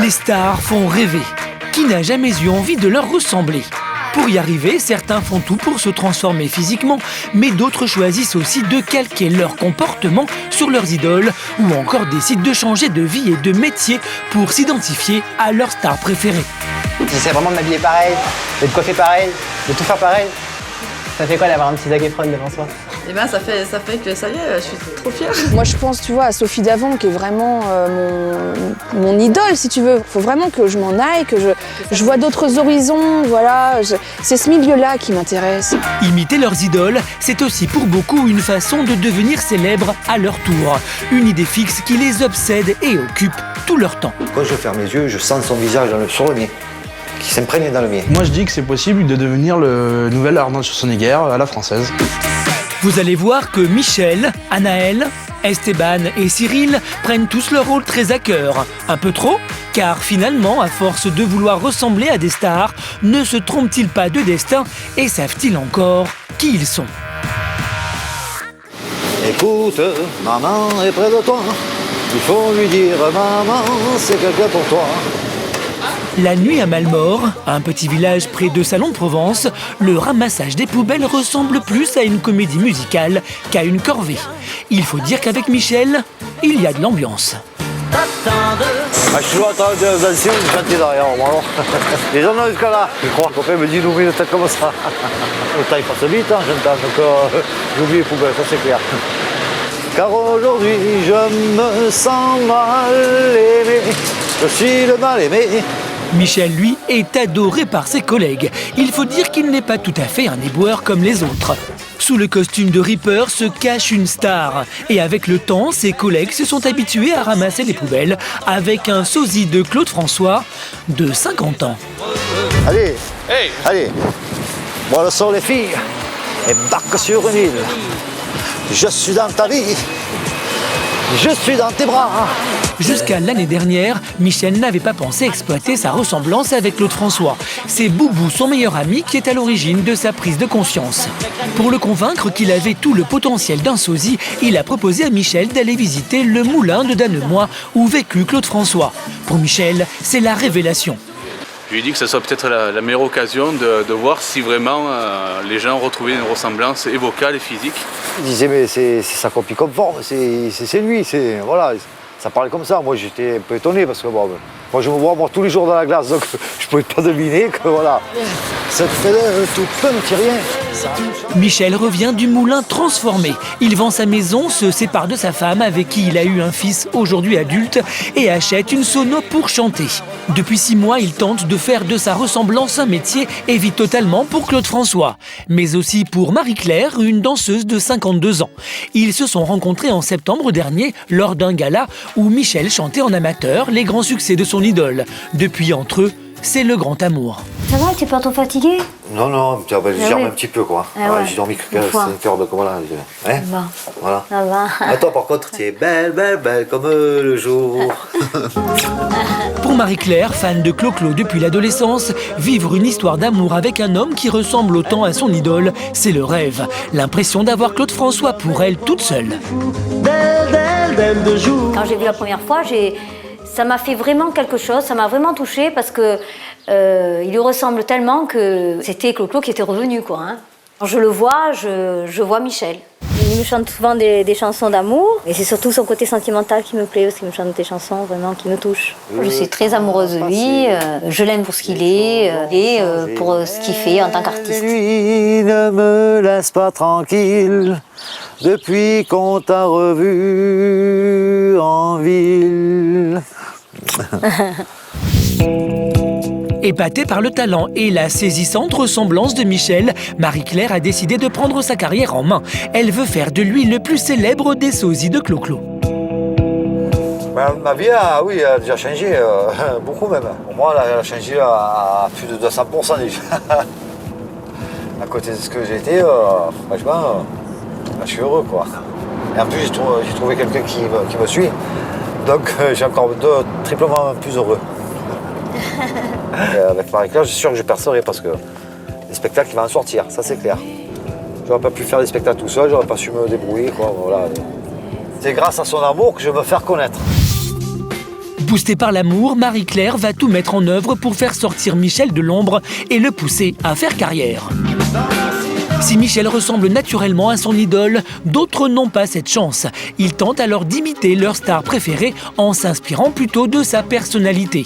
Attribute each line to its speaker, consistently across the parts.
Speaker 1: Les stars font rêver. Qui n'a jamais eu envie de leur ressembler? Pour y arriver, certains font tout pour se transformer physiquement, mais d'autres choisissent aussi de calquer leur comportement sur leurs idoles ou encore décident de changer de vie et de métier pour s'identifier à leur star préférée.
Speaker 2: J'essaie vraiment de m'habiller pareil, de coiffer pareil, de tout faire pareil. Ça fait quoi d'avoir un petit Zac Efron devant soi?
Speaker 3: Et ben ça fait que ça y est, je suis trop fière.
Speaker 4: Moi je pense, tu vois, à Sophie Davant qui est vraiment mon idole, si tu veux. Il faut vraiment que je m'en aille, que je vois d'autres horizons, voilà. C'est ce milieu-là qui m'intéresse.
Speaker 1: Imiter leurs idoles, c'est aussi pour beaucoup une façon de devenir célèbres à leur tour. Une idée fixe qui les obsède et occupe tout leur temps.
Speaker 5: Quand je ferme les yeux, je sens son visage sur le mien, qui s'imprègne dans le mien.
Speaker 6: Moi je dis que c'est possible de devenir le nouvel Arnold Schwarzenegger à la française.
Speaker 1: Vous allez voir que Michel, Anaël, Esteban et Cyril prennent tous leur rôle très à cœur. Un peu trop, car finalement, à force de vouloir ressembler à des stars, ne se trompent-ils pas de destin et savent-ils encore qui ils sont?
Speaker 5: Écoute, maman est près de toi. Il faut lui dire, maman, c'est quelqu'un pour toi.
Speaker 1: La nuit à Malmort, un petit village près de Salon-de-Provence, le ramassage des poubelles ressemble plus à une comédie musicale qu'à une corvée. Il faut dire qu'avavec Michel, il y a de l'ambiance.
Speaker 5: Je suis là en train de danser ou de chanter derrière moi. Les gens n'ont jusqu'à là. Je crois qu'on me dit d'ouvrir une tête comme ça. Le temps il passe vite, hein, j'entends. Donc j'oublie les poubelles, ça c'est clair. Car aujourd'hui je me sens mal aimé. Je suis le mal aimé.
Speaker 1: Michel, lui, est adoré par ses collègues. Il faut dire qu'il n'est pas tout à fait un éboueur comme les autres. Sous le costume de Ripper se cache une star. Et avec le temps, ses collègues se sont habitués à ramasser les poubelles avec un sosie de Claude François de 50 ans.
Speaker 5: Allez, hey. Allez, moi le sort les filles, et barque sur une île. Je suis dans ta vie, je suis dans tes bras.
Speaker 1: Jusqu'à l'année dernière, Michel n'avait pas pensé exploiter sa ressemblance avec Claude François. C'est Boubou, son meilleur ami, qui est à l'origine de sa prise de conscience. Pour le convaincre qu'il avait tout le potentiel d'un sosie, il a proposé à Michel d'aller visiter le moulin de Danemois où vécut Claude François. Pour Michel, c'est la révélation.
Speaker 7: Je lui ai dit que ce soit peut-être la meilleure occasion de voir si vraiment les gens retrouvaient une ressemblance et vocale et physique.
Speaker 5: Il disait mais c'est sa copie conforme, c'est lui, voilà. Ça parlait comme ça, moi j'étais un peu étonné parce que bon, moi je me vois tous les jours dans la glace, donc je ne pouvais pas deviner que voilà. Cette fête tout petit rien.
Speaker 1: Michel revient du moulin transformé. Il vend sa maison, se sépare de sa femme avec qui il a eu un fils aujourd'hui adulte et achète une sono pour chanter. Depuis 6 mois, il tente de faire de sa ressemblance un métier et vit totalement pour Claude François, mais aussi pour Marie-Claire, une danseuse de 52 ans. Ils se sont rencontrés en septembre dernier lors d'un gala où Michel chantait en amateur les grands succès de son idole. Depuis, entre eux, c'est le grand amour.
Speaker 8: Ça va, t'es pas trop fatigué?
Speaker 5: Non, je germe un petit peu quoi. J'ai dormi que 5 heures de comment là. Hein
Speaker 8: Bon.
Speaker 5: Voilà.
Speaker 8: Ça va.
Speaker 5: Toi par contre, tu es belle comme le jour.
Speaker 1: Pour Marie-Claire, fan de Clo-Clo depuis l'adolescence, vivre une histoire d'amour avec un homme qui ressemble autant à son idole, c'est le rêve. L'impression d'avoir Claude François pour elle toute seule.
Speaker 8: Quand j'ai vu la première fois, ça m'a fait vraiment quelque chose, ça m'a vraiment touchée parce que il lui ressemble tellement que c'était Clo-Clo qui était revenu, quoi. Hein. Quand je le vois, je vois Michel. Il me chante souvent des chansons d'amour et c'est surtout son côté sentimental qui me plaît parce qu'il me chante des chansons vraiment qui me touchent. Je suis très amoureuse de lui, je l'aime pour ce qu'il est et pour ce qu'il fait en tant qu'artiste.
Speaker 5: Lui ne me laisse pas tranquille depuis qu'on t'a revu en ville.
Speaker 1: Épatée par le talent et la saisissante ressemblance de Michel, Marie-Claire a décidé de prendre sa carrière en main. Elle veut faire de lui le plus célèbre des sosies de Clo-Clo.
Speaker 5: Ma vie a déjà changé, beaucoup même. Pour moi, elle a changé à plus de 200% déjà. À côté de ce que j'étais, franchement, je suis heureux quoi. Et en plus, j'ai trouvé quelqu'un qui me suit. Donc j'ai encore triplement plus heureux. Avec Marie-Claire, je suis sûr que je percerai parce que les spectacles vont en sortir, ça c'est clair. J'aurais pas pu faire des spectacles tout seul, j'aurais pas su me débrouiller. Quoi, voilà. C'est grâce à son amour que je veux me faire connaître.
Speaker 1: Boostée par l'amour, Marie-Claire va tout mettre en œuvre pour faire sortir Michel de l'ombre et le pousser à faire carrière. Si Michel ressemble naturellement à son idole, d'autres n'ont pas cette chance. Ils tentent alors d'imiter leur star préférée en s'inspirant plutôt de sa personnalité.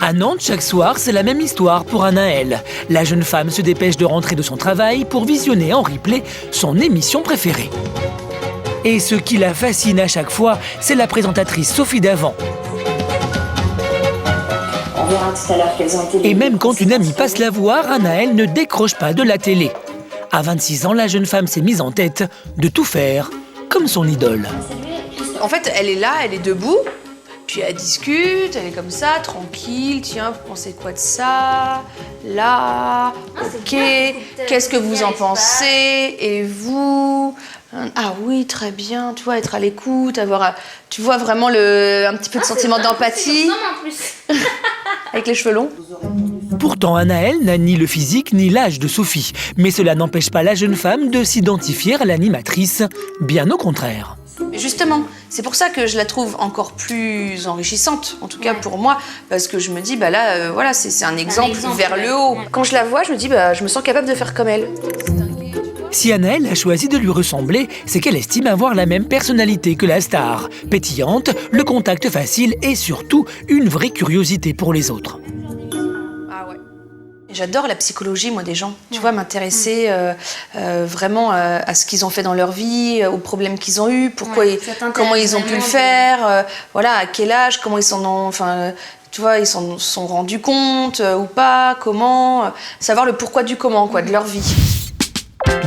Speaker 1: À Nantes, chaque soir, c'est la même histoire pour Anaëlle. La jeune femme se dépêche de rentrer de son travail pour visionner en replay son émission préférée. Et ce qui la fascine à chaque fois, c'est la présentatrice Sophie Davant. Et même quand une amie passe la voir, Anaëlle ne décroche pas de la télé. À 26 ans, la jeune femme s'est mise en tête de tout faire comme son idole.
Speaker 4: En fait, elle est là, elle est debout, puis elle discute, elle est comme ça, tranquille. Tiens, vous pensez quoi de ça? Là, ok. Qu'est-ce que vous en pensez? Et vous? Ah oui, très bien. Tu vois, être à l'écoute, avoir, tu vois vraiment un petit peu de sentiment d'empathie. Avec les cheveux longs.
Speaker 1: Pourtant, Anaëlle n'a ni le physique ni l'âge de Sophie. Mais cela n'empêche pas la jeune femme de s'identifier à l'animatrice, bien au contraire.
Speaker 4: Justement, c'est pour ça que je la trouve encore plus enrichissante, en tout cas pour moi, parce que je me dis, bah là, voilà, c'est un exemple vers le haut. Quand je la vois, je me dis, bah, je me sens capable de faire comme elle.
Speaker 1: Si Anaëlle a choisi de lui ressembler, c'est qu'elle estime avoir la même personnalité que la star. Pétillante, le contact facile et surtout une vraie curiosité pour les autres.
Speaker 4: Ah ouais. J'adore la psychologie, moi, des gens. Tu vois, m'intéresser vraiment à ce qu'ils ont fait dans leur vie, aux problèmes qu'ils ont eus, comment ils ont pu le faire, voilà, à quel âge, comment ils s'en ont... Enfin, tu vois, ils s'en sont rendus compte ou pas, comment... savoir le pourquoi du comment, quoi, de leur vie.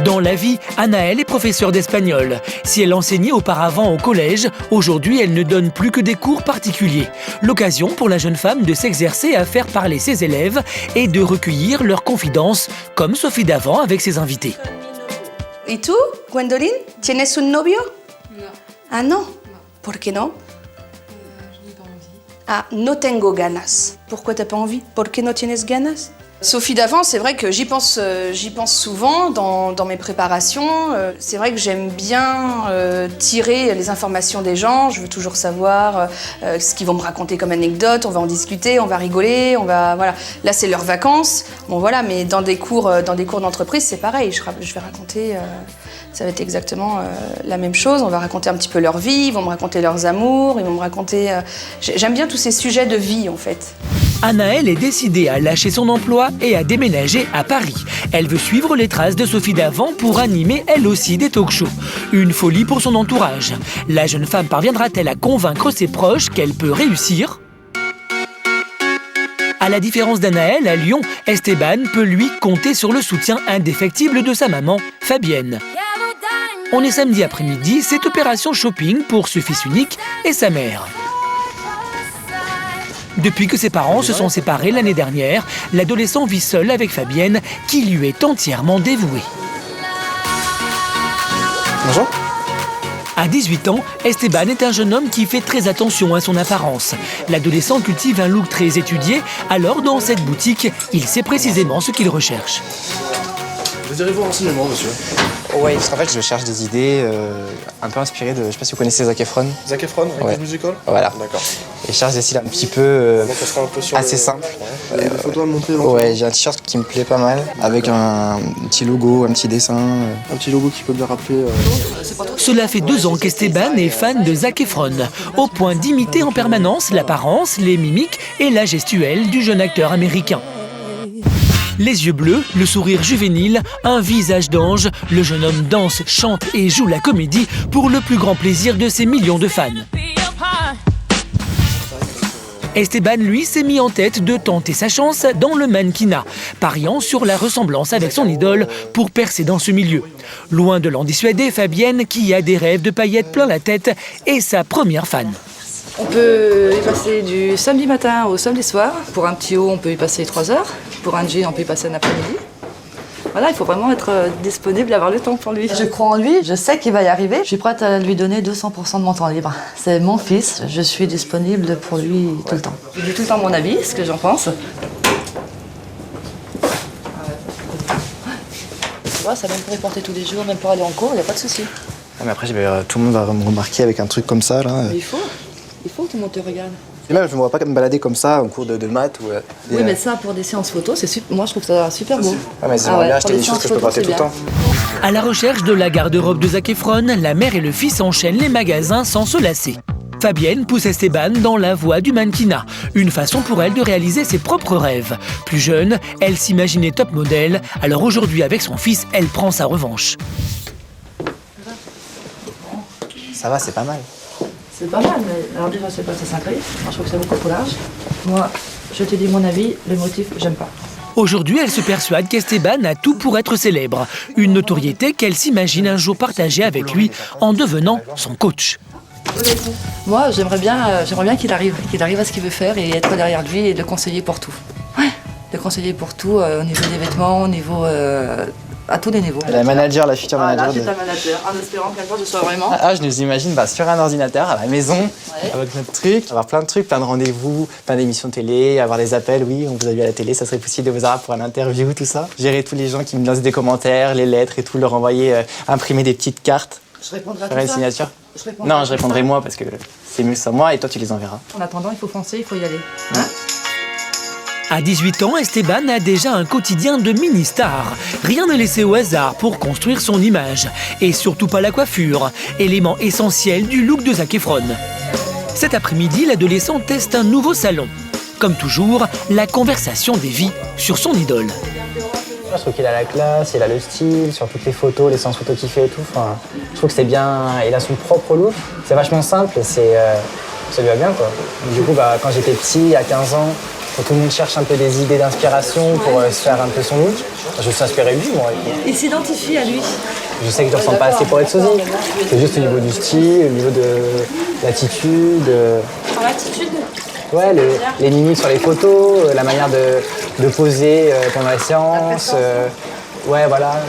Speaker 1: Dans la vie, Anaëlle est professeure d'espagnol. Si elle enseignait auparavant au collège, aujourd'hui elle ne donne plus que des cours particuliers. L'occasion pour la jeune femme de s'exercer à faire parler ses élèves et de recueillir leurs confidences, comme Sophie Davant avec ses invités.
Speaker 4: Et tu, Gwendoline, tienes un novio?
Speaker 3: Non.
Speaker 4: Ah non? ¿Por qué no?
Speaker 3: Je n'ai pas envie.
Speaker 4: Ah, no tengo ganas. Pourquoi t'as pas envie? ¿Por qué no tienes ganas? Sophie Davant, c'est vrai que j'y pense souvent dans mes préparations. C'est vrai que j'aime bien tirer les informations des gens. Je veux toujours savoir ce qu'ils vont me raconter comme anecdote. On va en discuter, on va rigoler, voilà. Là, c'est leurs vacances. Bon, voilà, mais dans des cours d'entreprise, c'est pareil. Je vais raconter. Ça va être exactement la même chose. On va raconter un petit peu leur vie. Ils vont me raconter leurs amours. Ils vont me raconter. J'aime bien tous ces sujets de vie, en fait.
Speaker 1: Anaëlle est décidée à lâcher son emploi et à déménager à Paris. Elle veut suivre les traces de Sophie Davant pour animer elle aussi des talk-shows. Une folie pour son entourage. La jeune femme parviendra-t-elle à convaincre ses proches qu'elle peut réussir ? À la différence d'Anaëlle, à Lyon, Esteban peut lui compter sur le soutien indéfectible de sa maman, Fabienne. On est samedi après-midi, c'est opération shopping pour ce fils unique et sa mère. Depuis que ses parents se sont séparés l'année dernière, l'adolescent vit seul avec Fabienne, qui lui est entièrement dévouée.
Speaker 6: Bonjour.
Speaker 1: À 18 ans, Esteban est un jeune homme qui fait très attention à son apparence. L'adolescent cultive un look très étudié, alors dans cette boutique, il sait précisément ce qu'il recherche.
Speaker 6: Désirez-vous un renseignement, monsieur?
Speaker 9: Oui, parce qu'en fait, je cherche des idées un peu inspirées de... Je sais pas si vous connaissez Zac Efron.
Speaker 6: Zac Efron, avec
Speaker 9: Ouais.
Speaker 6: le musical?
Speaker 9: Voilà.
Speaker 6: D'accord.
Speaker 9: Et je cherche des styles un petit peu
Speaker 6: Donc ça sera un peu sur
Speaker 9: assez simples.
Speaker 6: Ouais. Des photos à me montrer
Speaker 9: Ouais, j'ai un t-shirt qui me plaît pas mal, avec un petit logo, un petit dessin.
Speaker 6: Un petit logo qui peut bien rappeler...
Speaker 1: Cela fait 2 ans qu'Esteban est fan de Zac Efron, au point d'imiter en permanence l'apparence, les mimiques et la gestuelle du jeune acteur américain. Les yeux bleus, le sourire juvénile, un visage d'ange, le jeune homme danse, chante et joue la comédie pour le plus grand plaisir de ses millions de fans. Esteban, lui, s'est mis en tête de tenter sa chance dans le mannequinat, pariant sur la ressemblance avec son idole pour percer dans ce milieu. Loin de l'en dissuader, Fabienne, qui a des rêves de paillettes plein la tête, est sa première fan.
Speaker 3: On peut y passer du samedi matin au samedi soir. Pour un petit haut, on peut y passer 3 heures. Pour un jean, on peut y passer un après-midi. Voilà, il faut vraiment être disponible et avoir le temps pour lui. Je crois en lui, je sais qu'il va y arriver. Je suis prête à lui donner 200% de mon temps libre. C'est mon fils, je suis disponible pour lui tout le temps. Je dis tout le temps mon avis, ce que j'en pense. Tu vois, ça même pour y porter tous les jours, même pour aller en cours, il n'y a pas de souci.
Speaker 9: Mais après, tout le monde va me remarquer avec un truc comme ça, là.
Speaker 3: Mais il faut que tout le monde te regarde.
Speaker 9: Et même, je me vois pas me balader comme ça en cours de maths ou...
Speaker 3: Oui, mais ça, pour des séances photos, moi je trouve ça super beau.
Speaker 9: Ah, mais j'aimerais bien acheter des choses que je peux porter tout le temps.
Speaker 1: À la recherche de la garde-robe de Zac Efron, la mère et le fils enchaînent les magasins sans se lasser. Fabienne pousse Esteban dans la voie du mannequinat, une façon pour elle de réaliser ses propres rêves. Plus jeune, elle s'imaginait top modèle, alors aujourd'hui avec son fils, elle prend sa revanche.
Speaker 9: Ça va, c'est pas mal.
Speaker 3: C'est pas mal, mais alors déjà, c'est pas assez cintré. Moi, je trouve que c'est beaucoup trop large. Moi, je te dis mon avis, le motif, j'aime pas.
Speaker 1: Aujourd'hui, elle se persuade qu'Esteban a tout pour être célèbre. Une notoriété qu'elle s'imagine un jour partager avec lui en devenant son coach.
Speaker 3: Moi, j'aimerais bien qu'il arrive à ce qu'il veut faire et être derrière lui et le conseiller pour tout. Ouais, le conseiller pour tout, au niveau des vêtements, au niveau... à tous les niveaux.
Speaker 9: La manager, la future manager.
Speaker 3: Là, je suis ta manager, en espérant qu'un jour je sois vraiment...
Speaker 9: Je nous imagine sur un ordinateur, à la maison, avec notre truc, avoir plein de trucs, plein de rendez-vous, plein d'émissions de télé, avoir des appels, oui, on vous a vu à la télé, ça serait possible de vous avoir pour un interview, tout ça. Gérer tous les gens qui me lancent des commentaires, les lettres et tout, leur envoyer, imprimer des petites cartes.
Speaker 3: Je répondrai à tout
Speaker 9: faire une
Speaker 3: ça.
Speaker 9: signature. Non, je répondrai moi parce que c'est mieux ça moi et toi tu les enverras.
Speaker 3: En attendant, il faut foncer, il faut y aller. Hein?
Speaker 1: À 18 ans, Esteban a déjà un quotidien de mini-star. Rien n'est laissé au hasard pour construire son image. Et surtout pas la coiffure, élément essentiel du look de Zac Efron. Cet après-midi, l'adolescent teste un nouveau salon. Comme toujours, la conversation dévie sur son idole.
Speaker 2: Je trouve qu'il a la classe, il a le style, sur toutes les photos, les séances photos qu'il fait et tout. Enfin, je trouve que c'est bien, il a son propre look. C'est vachement simple, ça lui va bien quoi. Du coup, quand j'étais petit, à 15 ans, quand tout le monde cherche un peu des idées d'inspiration pour se faire un peu son look, je me suis inspiré de lui, moi.
Speaker 3: Il s'identifie à lui.
Speaker 2: Je sais que je ne ressemble pas assez pour être sosie. C'est juste au niveau du style, au niveau de l'attitude.
Speaker 4: L'attitude.
Speaker 2: Ouais, les mimiques sur les photos, la manière de poser pendant la séance. Ouais, voilà.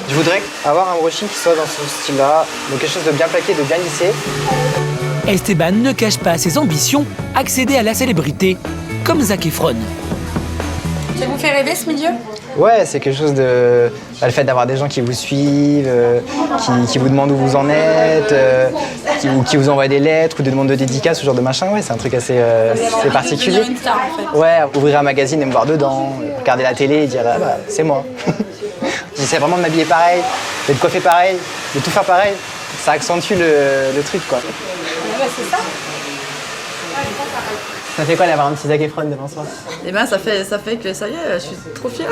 Speaker 9: Je voudrais avoir un brushing qui soit dans ce style-là, donc quelque chose de bien plaqué, de bien lissé.
Speaker 1: Esteban ne cache pas ses ambitions, accéder à la célébrité, comme Zac Efron.
Speaker 4: Ça vous fait rêver ce milieu?
Speaker 2: Ouais, c'est quelque chose de... le fait d'avoir des gens qui vous suivent, qui vous demandent où vous en êtes, qui vous envoient des lettres ou des demandes de dédicaces, ce genre de machin, ouais, c'est un truc assez particulier.
Speaker 4: Une star, en fait.
Speaker 2: Ouais, ouvrir un magazine et me voir dedans, regarder la télé et dire ah, bah, c'est moi. J'essaie vraiment de m'habiller pareil, d'être coiffé pareil, de tout faire pareil. Ça accentue le truc quoi.
Speaker 4: Ouais, c'est ça.
Speaker 2: Ça fait quoi d'avoir un petit Zac Efron devant soi?
Speaker 3: Et ben ça fait que ça y est, je suis trop fière.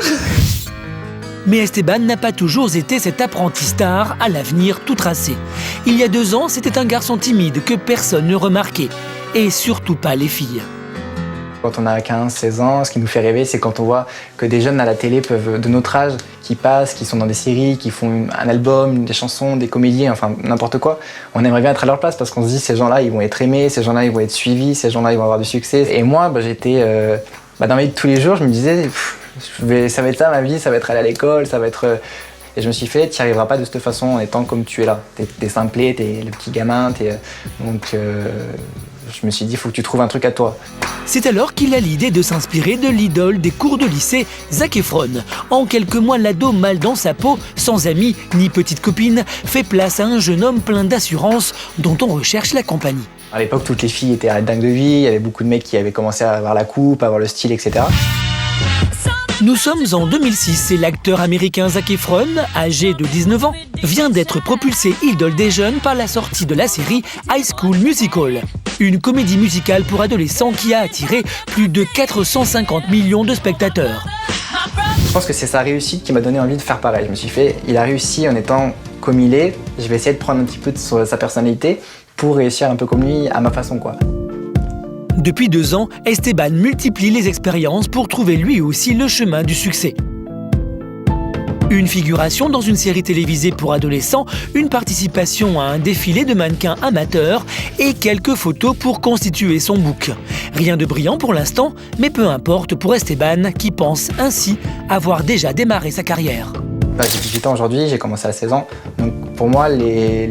Speaker 1: Mais Esteban n'a pas toujours été cet apprenti star à l'avenir tout tracé. Il y a 2 ans, c'était un garçon timide que personne ne remarquait. Et surtout pas les filles.
Speaker 9: Quand on a 15-16 ans, ce qui nous fait rêver, c'est quand on voit que des jeunes à la télé de notre âge, qui passent, qui sont dans des séries, qui font un album, des chansons, des comédies, enfin n'importe quoi. On aimerait bien être à leur place parce qu'on se dit ces gens-là, ils vont être aimés, ces gens-là, ils vont être suivis, ces gens-là, ils vont avoir du succès. Et moi, j'étais dans ma vie de tous les jours, je me disais, ça va être ça ma vie, ça va être aller à l'école, ça va être... Et je me suis fait, tu n'y arriveras pas de cette façon en étant comme tu es là. T'es simplé, t'es le petit gamin, donc je me suis dit, il faut que tu trouves un truc à toi.
Speaker 1: C'est alors qu'il a l'idée de s'inspirer de l'idole des cours de lycée, Zac Efron. En quelques mois, l'ado mal dans sa peau, sans amis ni petite copine, fait place à un jeune homme plein d'assurance dont on recherche la compagnie.
Speaker 9: À l'époque, toutes les filles étaient dingues de lui, il y avait beaucoup de mecs qui avaient commencé à avoir la coupe, à avoir le style, etc.
Speaker 1: Nous sommes en 2006 et l'acteur américain Zac Efron, âgé de 19 ans, vient d'être propulsé idole des jeunes par la sortie de la série High School Musical. Une comédie musicale pour adolescents qui a attiré plus de 450 millions de spectateurs.
Speaker 9: Je pense que c'est sa réussite qui m'a donné envie de faire pareil. Je me suis fait, il a réussi en étant comme il est, je vais essayer de prendre un petit peu de sa personnalité pour réussir un peu comme lui, à ma façon quoi.
Speaker 1: Depuis 2 ans, Esteban multiplie les expériences pour trouver lui aussi le chemin du succès. Une figuration dans une série télévisée pour adolescents, une participation à un défilé de mannequins amateurs et quelques photos pour constituer son book. Rien de brillant pour l'instant, mais peu importe pour Esteban qui pense ainsi avoir déjà démarré sa carrière.
Speaker 9: J'ai 18 ans aujourd'hui, j'ai commencé à 16 ans. Donc pour moi, les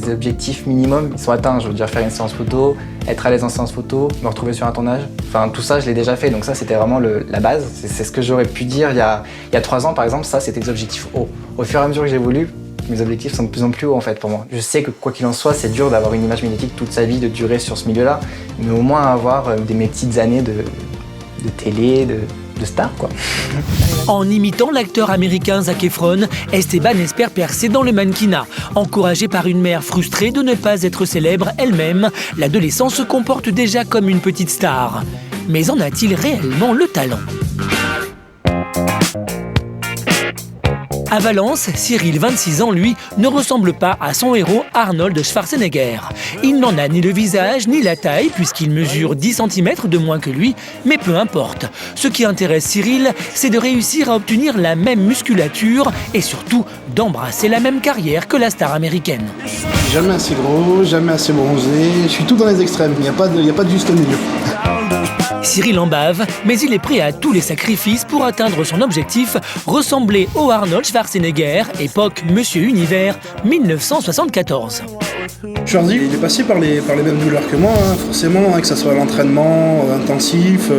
Speaker 9: objectifs minimums, ils sont atteints. Je veux dire, faire une séance photo, être à l'aise en séance photo, me retrouver sur un tournage. Enfin, tout ça, je l'ai déjà fait. Donc ça, c'était vraiment la base. C'est ce que j'aurais pu dire il y a 3 ans, par exemple. Ça, c'était des objectifs hauts. Au fur et à mesure que j'évolue, Mes objectifs sont de plus en plus hauts en fait pour moi. Je sais que quoi qu'il en soit, c'est dur d'avoir une image médiatique toute sa vie, de durer sur ce milieu-là, mais au moins avoir mes petites années de télé, de star quoi.
Speaker 1: En imitant l'acteur américain Zac Efron, Esteban espère percer dans le mannequinat. Encouragée par une mère frustrée de ne pas être célèbre elle-même, l'adolescent se comporte déjà comme une petite star. Mais en a-t-il réellement le talent ? À Valence, Cyril, 26 ans, lui, ne ressemble pas à son héros Arnold Schwarzenegger. Il n'en a ni le visage ni la taille puisqu'il mesure 10 cm de moins que lui, mais peu importe. Ce qui intéresse Cyril, c'est de réussir à obtenir la même musculature et surtout d'embrasser la même carrière que la star américaine.
Speaker 6: Jamais assez gros, jamais assez bronzé, je suis tout dans les extrêmes, il n'y a pas de juste milieu.
Speaker 1: Cyril en bave, mais il est prêt à tous les sacrifices pour atteindre son objectif, ressembler au Arnold Schwarzenegger, époque Monsieur Univers, 1974.
Speaker 6: Schwarzy, il est passé par les mêmes douleurs que moi, hein, forcément, hein, que ce soit l'entraînement intensif,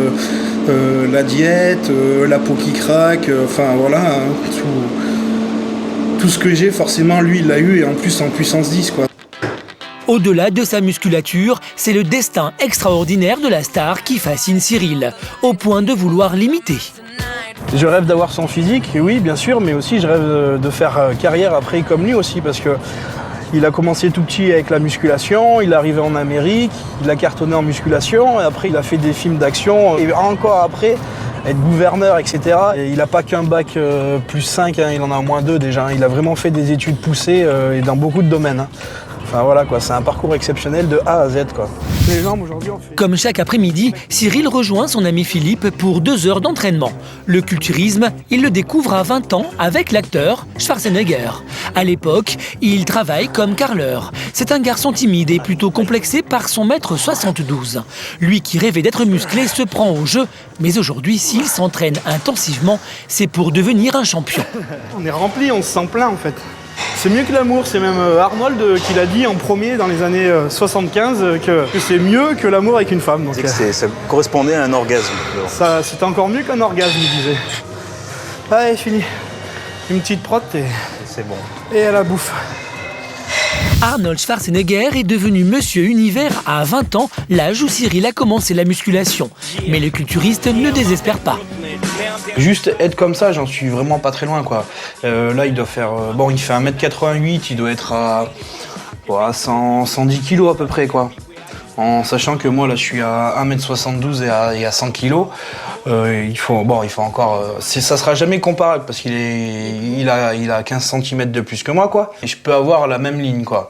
Speaker 6: la diète, la peau qui craque, enfin voilà, hein, tout ce que j'ai, forcément, lui, il l'a eu, et en plus en puissance 10, quoi.
Speaker 1: Au-delà de sa musculature, c'est le destin extraordinaire de la star qui fascine Cyril, au point de vouloir l'imiter.
Speaker 6: Je rêve d'avoir son physique, oui, bien sûr, mais aussi je rêve de faire carrière après comme lui aussi, parce que il a commencé tout petit avec la musculation, il est arrivé en Amérique, il a cartonné en musculation, et après il a fait des films d'action, et encore après, être gouverneur, etc. Et il n'a pas qu'un bac plus 5, hein, il en a au moins 2 déjà, hein. Il a vraiment fait des études poussées et dans beaucoup de domaines. Hein. Enfin voilà quoi, c'est un parcours exceptionnel de A à Z quoi. Les jambes aujourd'hui on fait...
Speaker 1: Comme chaque après-midi, Cyril rejoint son ami Philippe pour 2 heures d'entraînement. Le culturisme, il le découvre à 20 ans avec l'acteur Schwarzenegger. À l'époque, il travaille comme carreleur. C'est un garçon timide et plutôt complexé par son mètre 72. Lui qui rêvait d'être musclé se prend au jeu, mais aujourd'hui, s'il s'entraîne intensivement, c'est pour devenir un champion.
Speaker 6: On est rempli, on se sent plein en fait. C'est mieux que l'amour, c'est même Arnold qui l'a dit en premier dans les années 75 que c'est mieux que l'amour avec une femme. Donc,
Speaker 10: ça correspondait à un orgasme.
Speaker 6: C'était encore mieux qu'un orgasme, il disait. Allez, fini. Une petite prot et
Speaker 10: c'est bon.
Speaker 6: Et à la bouffe.
Speaker 1: Arnold Schwarzenegger est devenu Monsieur Univers à 20 ans, l'âge où Cyril a commencé la musculation. Mais le culturiste ne désespère pas.
Speaker 6: Juste être comme ça, j'en suis vraiment pas très loin quoi. Là il doit faire... bon il fait 1m88, il doit être à 110 kg à peu près quoi. En sachant que moi là je suis à 1m72 et à 100 kg. Il faut encore... ça sera jamais comparable parce qu'il a 15 cm de plus que moi quoi. Et je peux avoir la même ligne quoi.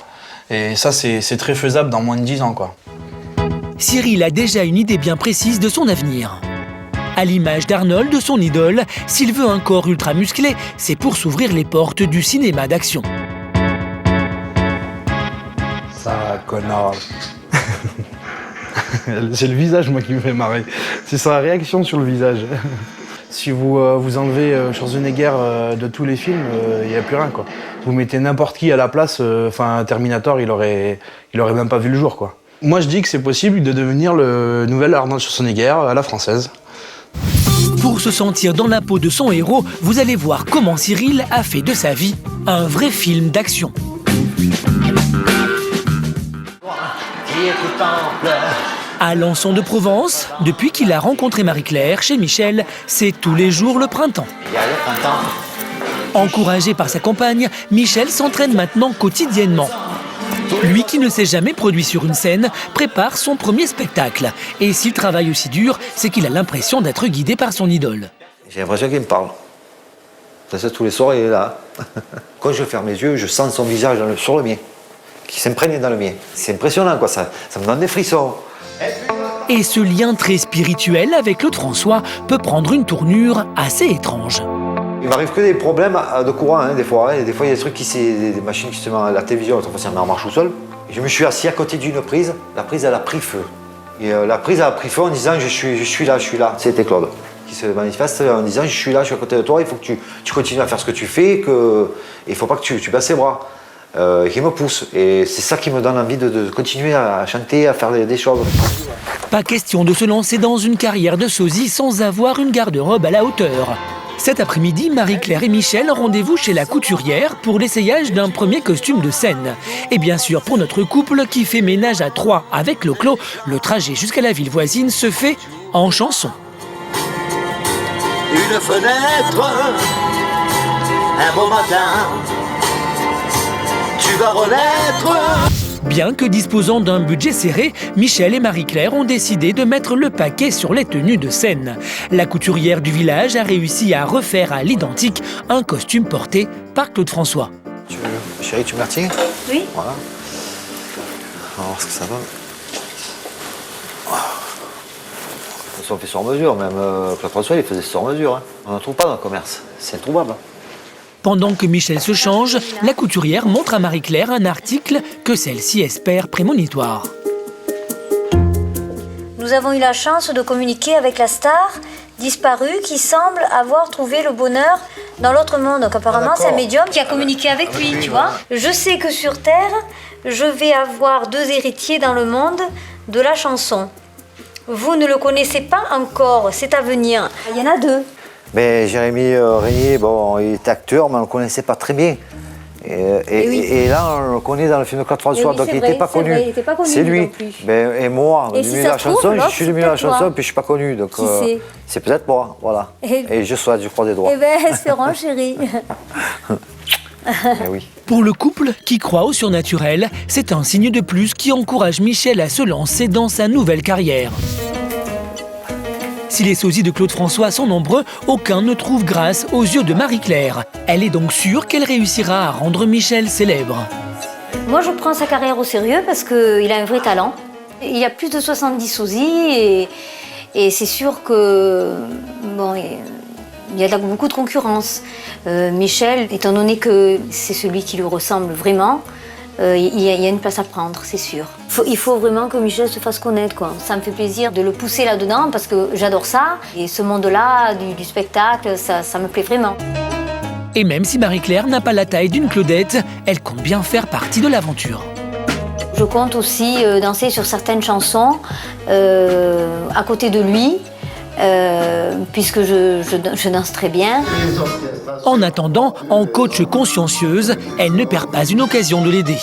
Speaker 6: Et ça c'est très faisable dans moins de 10 ans quoi.
Speaker 1: Cyril a déjà une idée bien précise de son avenir. À l'image d'Arnold, de son idole, s'il veut un corps ultra musclé, c'est pour s'ouvrir les portes du cinéma d'action.
Speaker 6: Ça, connard. C'est le visage, moi, qui me fait marrer. C'est sa réaction sur le visage. Si vous enlevez Schwarzenegger de tous les films, il n'y a plus rien, quoi. Vous mettez n'importe qui à la place, Terminator, il aurait même pas vu le jour, quoi. Moi, je dis que c'est possible de devenir le nouvel Arnold Schwarzenegger à la française.
Speaker 1: Pour se sentir dans la peau de son héros, vous allez voir comment Cyril a fait de sa vie un vrai film d'action. À Lançon de Provence, depuis qu'il a rencontré Marie-Claire chez Michel, c'est tous les jours le printemps. Encouragé par sa compagne, Michel s'entraîne maintenant quotidiennement. Lui qui ne s'est jamais produit sur une scène prépare son premier spectacle. Et s'il travaille aussi dur, c'est qu'il a l'impression d'être guidé par son idole.
Speaker 5: J'ai l'impression qu'il me parle. Ça, tous les soirs, il est là. Quand je ferme les yeux, je sens son visage sur le mien, qui s'imprègne dans le mien. C'est impressionnant, quoi. Ça me donne des frissons.
Speaker 1: Et ce lien très spirituel avec Claude François peut prendre une tournure assez étrange.
Speaker 5: Il m'arrive que des problèmes de courant, hein, des fois. Hein. Des fois, il y a des trucs des machines qui se mettent à la télévision, autrefois, ça met en marche tout seul. Je me suis assis à côté d'une prise, la prise, elle a pris feu. Et la prise a pris feu en disant je suis là. C'était Claude qui se manifeste en disant je suis là, je suis à côté de toi, il faut que tu continues à faire ce que tu fais, il ne faut pas que tu baisses les bras. Qui me pousse. Et c'est ça qui me donne envie de continuer à chanter, à faire des choses.
Speaker 1: Pas question de se lancer dans une carrière de sosie sans avoir une garde-robe à la hauteur. Cet après-midi, Marie-Claire et Michel ont rendez-vous chez la couturière pour l'essayage d'un premier costume de scène. Et bien sûr, pour notre couple qui fait ménage à 3 avec Clo-Clo, le trajet jusqu'à la ville voisine se fait en chanson.
Speaker 5: Une fenêtre, un beau matin, tu vas renaître.
Speaker 1: Bien que disposant d'un budget serré, Michel et Marie-Claire ont décidé de mettre le paquet sur les tenues de scène. La couturière du village a réussi à refaire à l'identique un costume porté par Claude François.
Speaker 5: Chérie, tu m'as retiré?
Speaker 8: Oui.
Speaker 5: Voilà. On va voir ce que ça va. Ça, on fait sur mesure, même Claude François, il faisait sur mesure. Hein. On n'en trouve pas dans le commerce, c'est introuvable.
Speaker 1: Pendant que Michel se change, la couturière montre à Marie-Claire un article que celle-ci espère prémonitoire.
Speaker 8: Nous avons eu la chance de communiquer avec la star disparue qui semble avoir trouvé le bonheur dans l'autre monde. Donc apparemment, c'est un médium qui a communiqué avec lui, tu vois. Je sais que sur Terre, je vais avoir 2 héritiers dans le monde de la chanson. Vous ne le connaissez pas encore, c'est à venir. Il y en a 2.
Speaker 5: Mais Jérémy Régnier, bon, il était acteur, mais on ne le connaissait pas très bien. Et là, on le connaît dans le film de Claude François,
Speaker 8: oui,
Speaker 5: donc il n'était pas connu.
Speaker 8: C'est
Speaker 5: lui. Et moi,
Speaker 8: et
Speaker 5: du
Speaker 8: si
Speaker 5: milieu de la chanson, je suis du milieu de la chanson, puis je ne suis pas connu. Donc c'est peut-être moi, voilà. Et je crois des droits.
Speaker 8: Eh bien, espérons, chérie.
Speaker 5: Oui.
Speaker 1: Pour le couple qui croit au surnaturel, c'est un signe de plus qui encourage Michel à se lancer dans sa nouvelle carrière. Si les sosies de Claude François sont nombreux, aucun ne trouve grâce aux yeux de Marie-Claire. Elle est donc sûre qu'elle réussira à rendre Michel célèbre.
Speaker 8: Moi, je prends sa carrière au sérieux parce qu'il a un vrai talent. Il y a plus de 70 sosies et c'est sûr que bon, il y a beaucoup de concurrence. Michel, étant donné que c'est celui qui lui ressemble vraiment, il y a une place à prendre, c'est sûr. Il faut vraiment que Michel se fasse connaître, quoi. Ça me fait plaisir de le pousser là-dedans parce que j'adore ça. Et ce monde-là, du spectacle, ça me plaît vraiment.
Speaker 1: Et même si Marie-Claire n'a pas la taille d'une Claudette, elle compte bien faire partie de l'aventure.
Speaker 8: Je compte aussi danser sur certaines chansons à côté de lui, puisque je danse très bien.
Speaker 1: En attendant, en coach consciencieuse, elle ne perd pas une occasion de l'aider.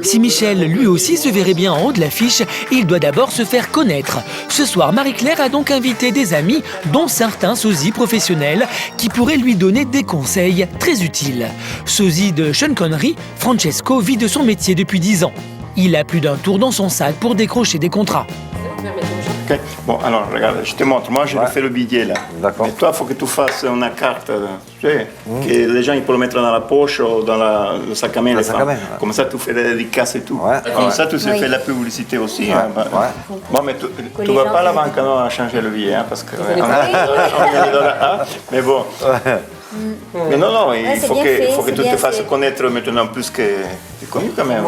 Speaker 1: Si Michel, lui aussi, se verrait bien en haut de l'affiche, il doit d'abord se faire connaître. Ce soir, Marie-Claire a donc invité des amis, dont certains sosies professionnels, qui pourraient lui donner des conseils très utiles. Sosie de Sean Connery, Francesco vit de son métier depuis 10 ans. Il a plus d'un tour dans son sac pour décrocher des contrats.
Speaker 10: Okay. Bon, alors, regarde, je te montre. Moi, je fais le billet, là.
Speaker 5: D'accord.
Speaker 10: Mais toi, il faut que tu fasses une carte, tu sais, que les gens ils peuvent le mettre dans la poche ou dans le sac à main. Les femmes. Comme ça, tu fais des dédicaces et tout. Ouais. Comme ça, tu sais faire la publicité aussi. Hein. Bon, mais tu ne vas pas à la banque non, à changer le billet, hein, parce que... mais bon... Mais non, il faut que tu te fasses connaître maintenant plus que tu es connu quand même.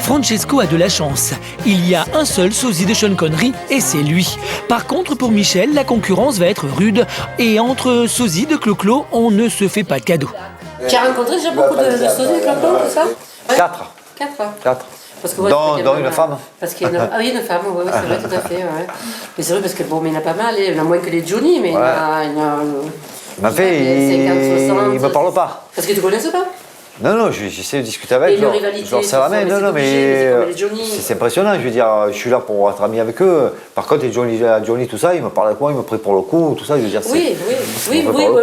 Speaker 1: Francesco a de la chance. Il y a un seul sosie de Sean Connery et c'est lui. Par contre, pour Michel, la concurrence va être rude. Et entre sosies de Clo-Clo, on ne se fait pas de cadeaux.
Speaker 11: Tu as rencontré déjà beaucoup de sosies de Clo-Clo, tout ça?
Speaker 5: 4.
Speaker 11: 4. Parce que, ouais,
Speaker 5: dans une femme.
Speaker 11: Parce qu'il y en a... Ah oui, une femme, oui, c'est vrai, tout à fait. Ouais. Mais c'est vrai parce que bon, mais il y en a pas mal, il y en a moins que les Johnny, mais il y en a...
Speaker 5: Mais en fait, il me parle pas.
Speaker 11: Parce que tu ne connais pas?
Speaker 5: Non, j'essaie de discuter avec eux. Je leur serre la main. Non, mais c'est impressionnant. Je veux dire, je suis là pour être ami avec eux. Par contre, Johnny, tout ça, ils me parlent avec moi, ils me prennent pour le coup, tout ça. Je veux dire,
Speaker 11: oui.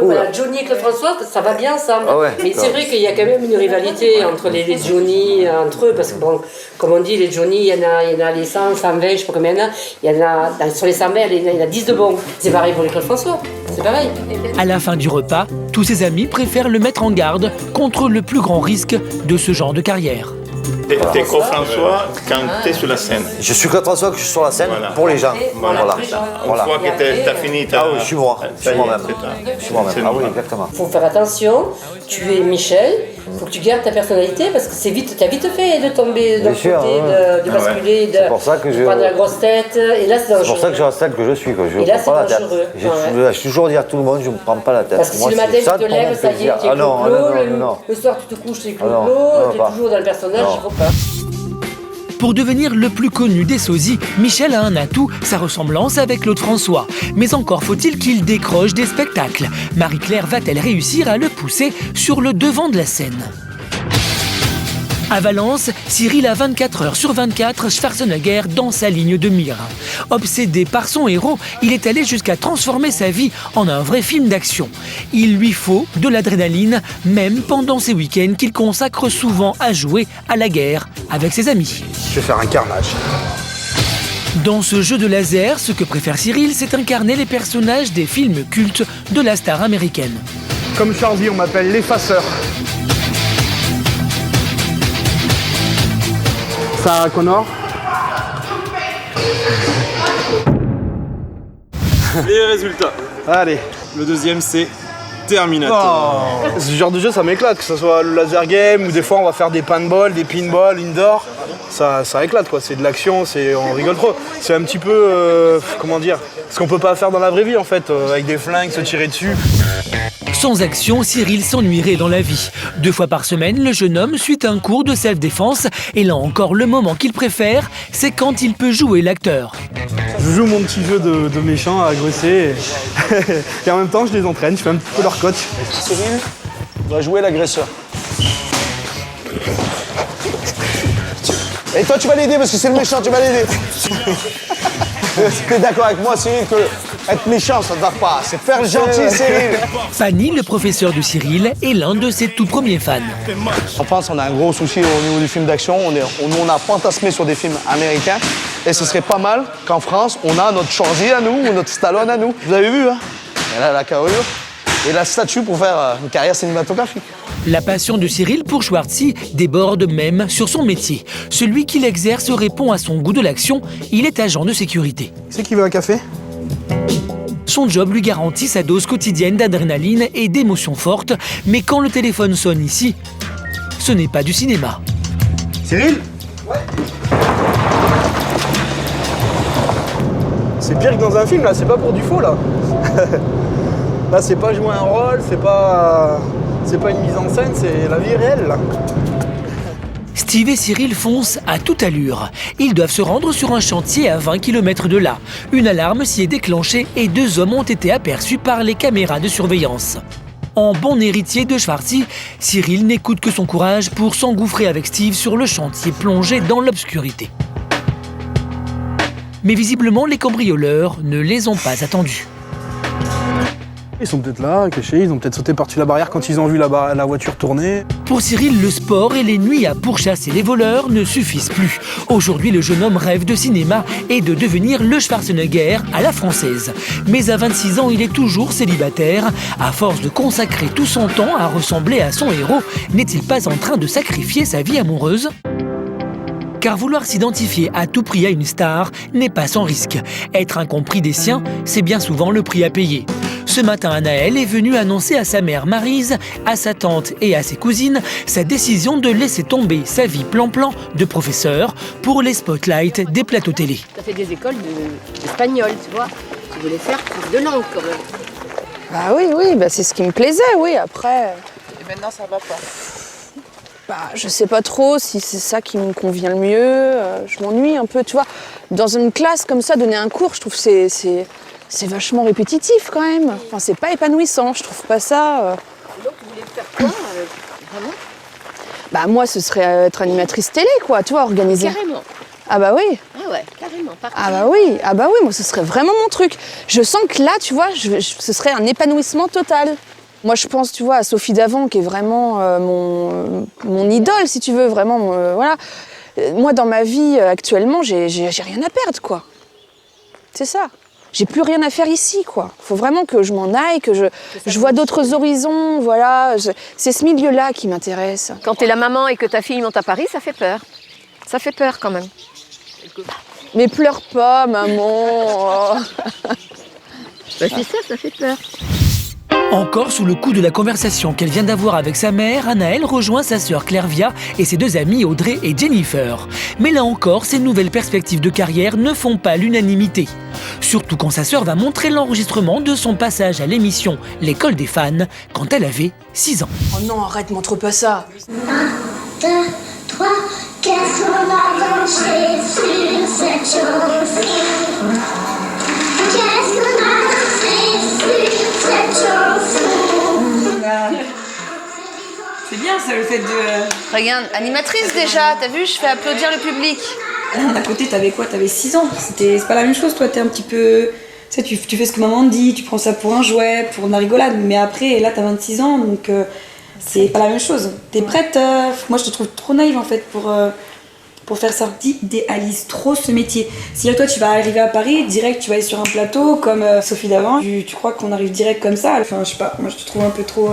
Speaker 11: Voilà, Johnny et Claude François, ça va bien ensemble. Ah ouais, mais c'est vrai qu'il y a quand même une rivalité entre les Johnny, entre eux, parce que bon, comme on dit, les Johnny, il y en a les 100, 120, je sais pas combien il y en a. Sur les 120, il y en a 10 de bons. C'est pareil pour les Claude François. C'est pareil.
Speaker 1: À la fin du repas, tous ses amis préfèrent le mettre en garde contre le plus grand risque de ce genre de carrière.
Speaker 10: T'es Claude François quand t'es sur la scène.
Speaker 5: Je suis Claude François quand je suis sur la scène pour les gens. Voilà.
Speaker 10: Une fois que t'as fini,
Speaker 5: je suis moi. Je suis moi-même. Ah oui, exactement.
Speaker 11: Il faut faire attention. Tu es Michel. Il faut que tu gardes ta personnalité parce que t'as vite fait de tomber d'un côté, de basculer, de prendre la grosse tête. Et là, c'est dangereux.
Speaker 5: C'est pour ça que je reste tel que je suis. Je
Speaker 11: et là, c'est dangereux.
Speaker 5: Je suis toujours dire à tout le monde, je ne me prends pas la tête.
Speaker 11: Parce que si le matin tu te lèves, ça y est, tu es Clo-Clo. Le soir, tu te couches, tu es Clo-Clo. Tu es toujours dans le personnage, il ne faut pas.
Speaker 1: Pour devenir le plus connu des sosies, Michel a un atout, sa ressemblance avec Claude François. Mais encore faut-il qu'il décroche des spectacles. Marie-Claire va-t-elle réussir à le pousser sur le devant de la scène ? À Valence, Cyril a 24 heures sur 24 Schwarzenegger dans sa ligne de mire. Obsédé par son héros, il est allé jusqu'à transformer sa vie en un vrai film d'action. Il lui faut de l'adrénaline, même pendant ces week-ends qu'il consacre souvent à jouer à la guerre avec ses amis.
Speaker 6: Je vais faire un carnage.
Speaker 1: Dans ce jeu de laser, ce que préfère Cyril, c'est incarner les personnages des films cultes de la star américaine.
Speaker 6: Comme Schwarzy, on m'appelle l'effaceur. Sarah Connor.
Speaker 12: Les résultats.
Speaker 6: Allez.
Speaker 12: Le deuxième, c'est Terminator.
Speaker 6: Oh. Ce genre de jeu, ça m'éclate, que ce soit le laser game ou des fois on va faire des paintball, des pinball, indoor. Ça éclate quoi, c'est de l'action, on rigole trop. C'est un petit peu, comment dire, ce qu'on peut pas faire dans la vraie vie en fait, avec des flingues, se tirer dessus.
Speaker 1: Sans action, Cyril s'ennuierait dans la vie. 2 fois par semaine, le jeune homme suit un cours de self-défense. Et là encore, le moment qu'il préfère, c'est quand il peut jouer l'acteur.
Speaker 6: Je joue mon petit jeu de méchant à agresser. Et en même temps, je les entraîne, je fais un petit peu leur coach.
Speaker 12: Cyril va jouer l'agresseur. Et toi, tu vas l'aider parce que c'est le méchant, tu vas l'aider. T'es d'accord avec moi, Cyril, que être méchant, ça ne va pas. C'est faire le gentil, Cyril.
Speaker 1: Fanny, le professeur de Cyril, est l'un de ses tout premiers fans.
Speaker 12: En France, on a un gros souci au niveau du film d'action. On a fantasmé sur des films américains. Et ce serait pas mal qu'en France, on a notre Schwarzy à nous, ou notre Stallone à nous. Vous avez vu, hein? Elle a la carrure et la statue pour faire une carrière cinématographique.
Speaker 1: La passion de Cyril pour Schwarzy déborde même sur son métier. Celui qu'il exerce répond à son goût de l'action. Il est agent de sécurité.
Speaker 6: C'est qui veut un café ?
Speaker 1: Son job lui garantit sa dose quotidienne d'adrénaline et d'émotions fortes. Mais quand le téléphone sonne ici, ce n'est pas du cinéma.
Speaker 6: Cyril ? Ouais. C'est pire que dans un film, là, c'est pas pour du faux, là. Là, c'est pas jouer un rôle, c'est pas une mise en scène, c'est la vie réelle, là.
Speaker 1: Steve et Cyril foncent à toute allure. Ils doivent se rendre sur un chantier à 20 km de là. Une alarme s'y est déclenchée et 2 hommes ont été aperçus par les caméras de surveillance. En bon héritier de Schwarzy, Cyril n'écoute que son courage pour s'engouffrer avec Steve sur le chantier plongé dans l'obscurité. Mais visiblement, les cambrioleurs ne les ont pas attendus.
Speaker 6: Ils sont peut-être là, cachés, ils ont peut-être sauté par-dessus la barrière quand ils ont vu la voiture tourner.
Speaker 1: Pour Cyril, le sport et les nuits à pourchasser les voleurs ne suffisent plus. Aujourd'hui, le jeune homme rêve de cinéma et de devenir le Schwarzenegger à la française. Mais à 26 ans, il est toujours célibataire. À force de consacrer tout son temps à ressembler à son héros, n'est-il pas en train de sacrifier sa vie amoureuse ? Car vouloir s'identifier à tout prix à une star n'est pas sans risque. Être incompris des siens, c'est bien souvent le prix à payer. Ce matin, Anaël est venue annoncer à sa mère Maryse, à sa tante et à ses cousines sa décision de laisser tomber sa vie plan-plan de professeur pour les spotlights des plateaux télé.
Speaker 13: Ça fait des écoles d'espagnol, tu vois. Tu voulais faire prof de langue quand même.
Speaker 4: Bah oui, c'est ce qui me plaisait, oui, après...
Speaker 13: Et maintenant, ça va pas.
Speaker 4: Bah, je sais pas trop si c'est ça qui me convient le mieux. Je m'ennuie un peu, tu vois. Dans une classe comme ça, donner un cours, je trouve que c'est vachement répétitif quand même. Enfin, c'est pas épanouissant, je trouve pas ça.
Speaker 13: Donc, tu voulais faire quoi, vraiment?
Speaker 4: Bah, moi, ce serait être animatrice télé, quoi, tu vois, organiser.
Speaker 13: Carrément.
Speaker 4: Ah bah oui.
Speaker 13: Ah ouais, carrément.
Speaker 4: Ah bah oui, moi, ce serait vraiment mon truc. Je sens que là, tu vois, ce serait un épanouissement total. Moi, je pense, tu vois, à Sophie Davant, qui est vraiment mon idole, si tu veux, vraiment, voilà. Moi, dans ma vie, actuellement, j'ai rien à perdre, quoi. C'est ça. J'ai plus rien à faire ici, quoi. Faut vraiment que je m'en aille, que je vois d'autres horizons, voilà. C'est ce milieu-là qui m'intéresse.
Speaker 13: Quand t'es la maman et que ta fille monte à Paris, ça fait peur. Ça fait peur, quand même.
Speaker 4: Mais pleure pas, maman. Oh.
Speaker 13: Bah, c'est ça, ça fait peur.
Speaker 1: Encore sous le coup de la conversation qu'elle vient d'avoir avec sa mère, Anaël rejoint sa sœur Clairvia et ses 2 amies Audrey et Jennifer. Mais là encore, ces nouvelles perspectives de carrière ne font pas l'unanimité. Surtout quand sa sœur va montrer l'enregistrement de son passage à l'émission L'école des fans quand elle avait 6 ans.
Speaker 4: Oh non, arrête, montre pas ça.
Speaker 14: 1, 2, 3, qu'est-ce qu'on a C'est bien ça, le fait de...
Speaker 4: Regarde, animatrice déjà, t'as vu, je fais applaudir le public.
Speaker 14: D'un côté, t'avais quoi? T'avais 6 ans. C'est pas la même chose, toi, t'es un petit peu... Tu sais, tu fais ce que maman te dit, tu prends ça pour un jouet, pour de la rigolade. Mais après, là, t'as 26 ans, donc c'est pas la même chose. T'es prête? Moi, je te trouve trop naïve, en fait, pour faire ça. T'idéalises trop ce métier. Si là, toi, tu vas arriver à Paris, direct, tu vas aller sur un plateau, comme Sophie d'avant, tu crois qu'on arrive direct comme ça? Enfin, je sais pas, moi, je te trouve un peu trop...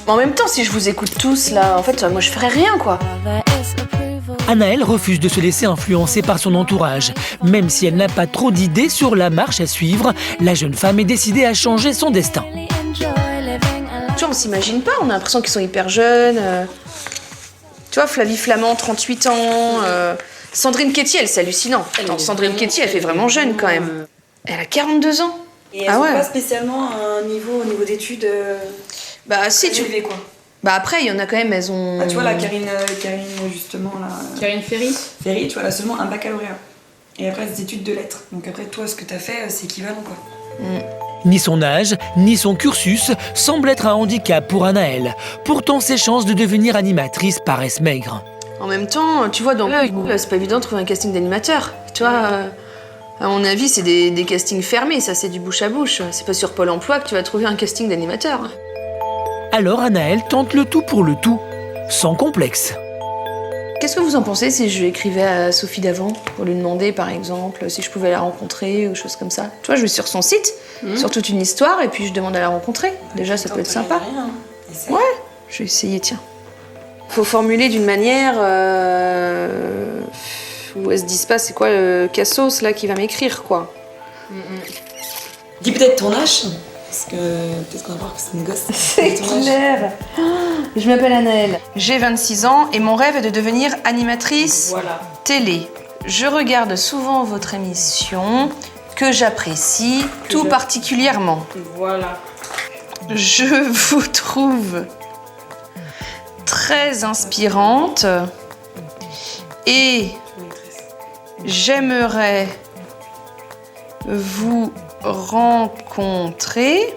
Speaker 4: En même temps, si je vous écoute tous, là, en fait, moi, je ferais rien, quoi.
Speaker 1: Anaëlle refuse de se laisser influencer par son entourage. Même si elle n'a pas trop d'idées sur la marche à suivre, la jeune femme est décidée à changer son destin.
Speaker 4: Tu vois, on s'imagine pas, on a l'impression qu'ils sont hyper jeunes. Tu vois, Flavie Flamand, 38 ans. Sandrine Ketty, elle, c'est hallucinant. Attends, Sandrine Ketty, elle fait vraiment jeune, quand même. Elle a 42 ans.
Speaker 14: Et elles ont pas spécialement un niveau au niveau d'études...
Speaker 4: Bah si, tu...
Speaker 14: élevé, quoi.
Speaker 4: Bah après, il y en a quand même, elles ont...
Speaker 14: Ah, tu vois, là, Karine justement, là...
Speaker 13: Karine Ferry.
Speaker 14: Ferry, tu vois, elle a seulement un baccalauréat. Et après, des études de lettres. Donc après, toi, ce que t'as fait, c'est équivalent, quoi.
Speaker 1: Ni son âge, ni son cursus semblent être un handicap pour Anaëlle. Pourtant, ses chances de devenir animatrice paraissent maigres.
Speaker 4: En même temps, tu vois, dans c'est pas évident de trouver un casting d'animateur. Tu vois, à mon avis, c'est des castings fermés, ça, c'est du bouche à bouche. C'est pas sur Pôle emploi que tu vas trouver un casting d'animateur.
Speaker 1: Alors Anaëlle tente le tout pour le tout, sans complexe.
Speaker 4: Qu'est-ce que vous en pensez si je lui écrivais à Sophie d'avant pour lui demander, par exemple, si je pouvais la rencontrer ou choses comme ça? Tu vois, je vais sur son site, sur toute une histoire, et puis je demande à la rencontrer. Déjà, ça peut être sympa. Ouais, je vais essayer, tiens. Faut formuler d'une manière où elle se dise pas c'est quoi le cassos là qui va m'écrire, quoi.
Speaker 14: Dis peut-être ton âge. Parce que peut-être qu'on va voir que c'est une gosse.
Speaker 4: C'est clair. Je m'appelle Anaëlle. J'ai 26 ans et mon rêve est de devenir animatrice télé. Je regarde souvent votre émission, que j'apprécie tout particulièrement.
Speaker 14: Voilà.
Speaker 4: Je vous trouve très inspirante et j'aimerais vous rencontrer.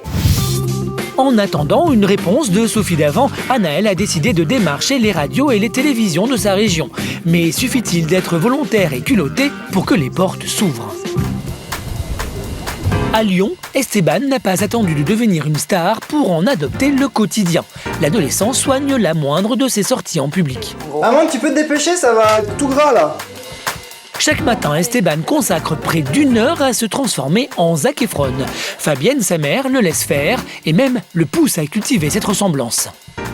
Speaker 1: En attendant une réponse de Sophie d'avant, Anaëlle a décidé de démarcher les radios et les télévisions de sa région. Mais suffit-il d'être volontaire et culotté pour que les portes s'ouvrent? À Lyon, Esteban n'a pas attendu de devenir une star pour en adopter le quotidien. L'adolescent soigne la moindre de ses sorties en public.
Speaker 12: Maman, tu peux te dépêcher, ça va être tout gras là.
Speaker 1: Chaque matin, Esteban consacre près d'1 heure à se transformer en Zac Efron. Fabienne, sa mère, le laisse faire et même le pousse à cultiver cette ressemblance.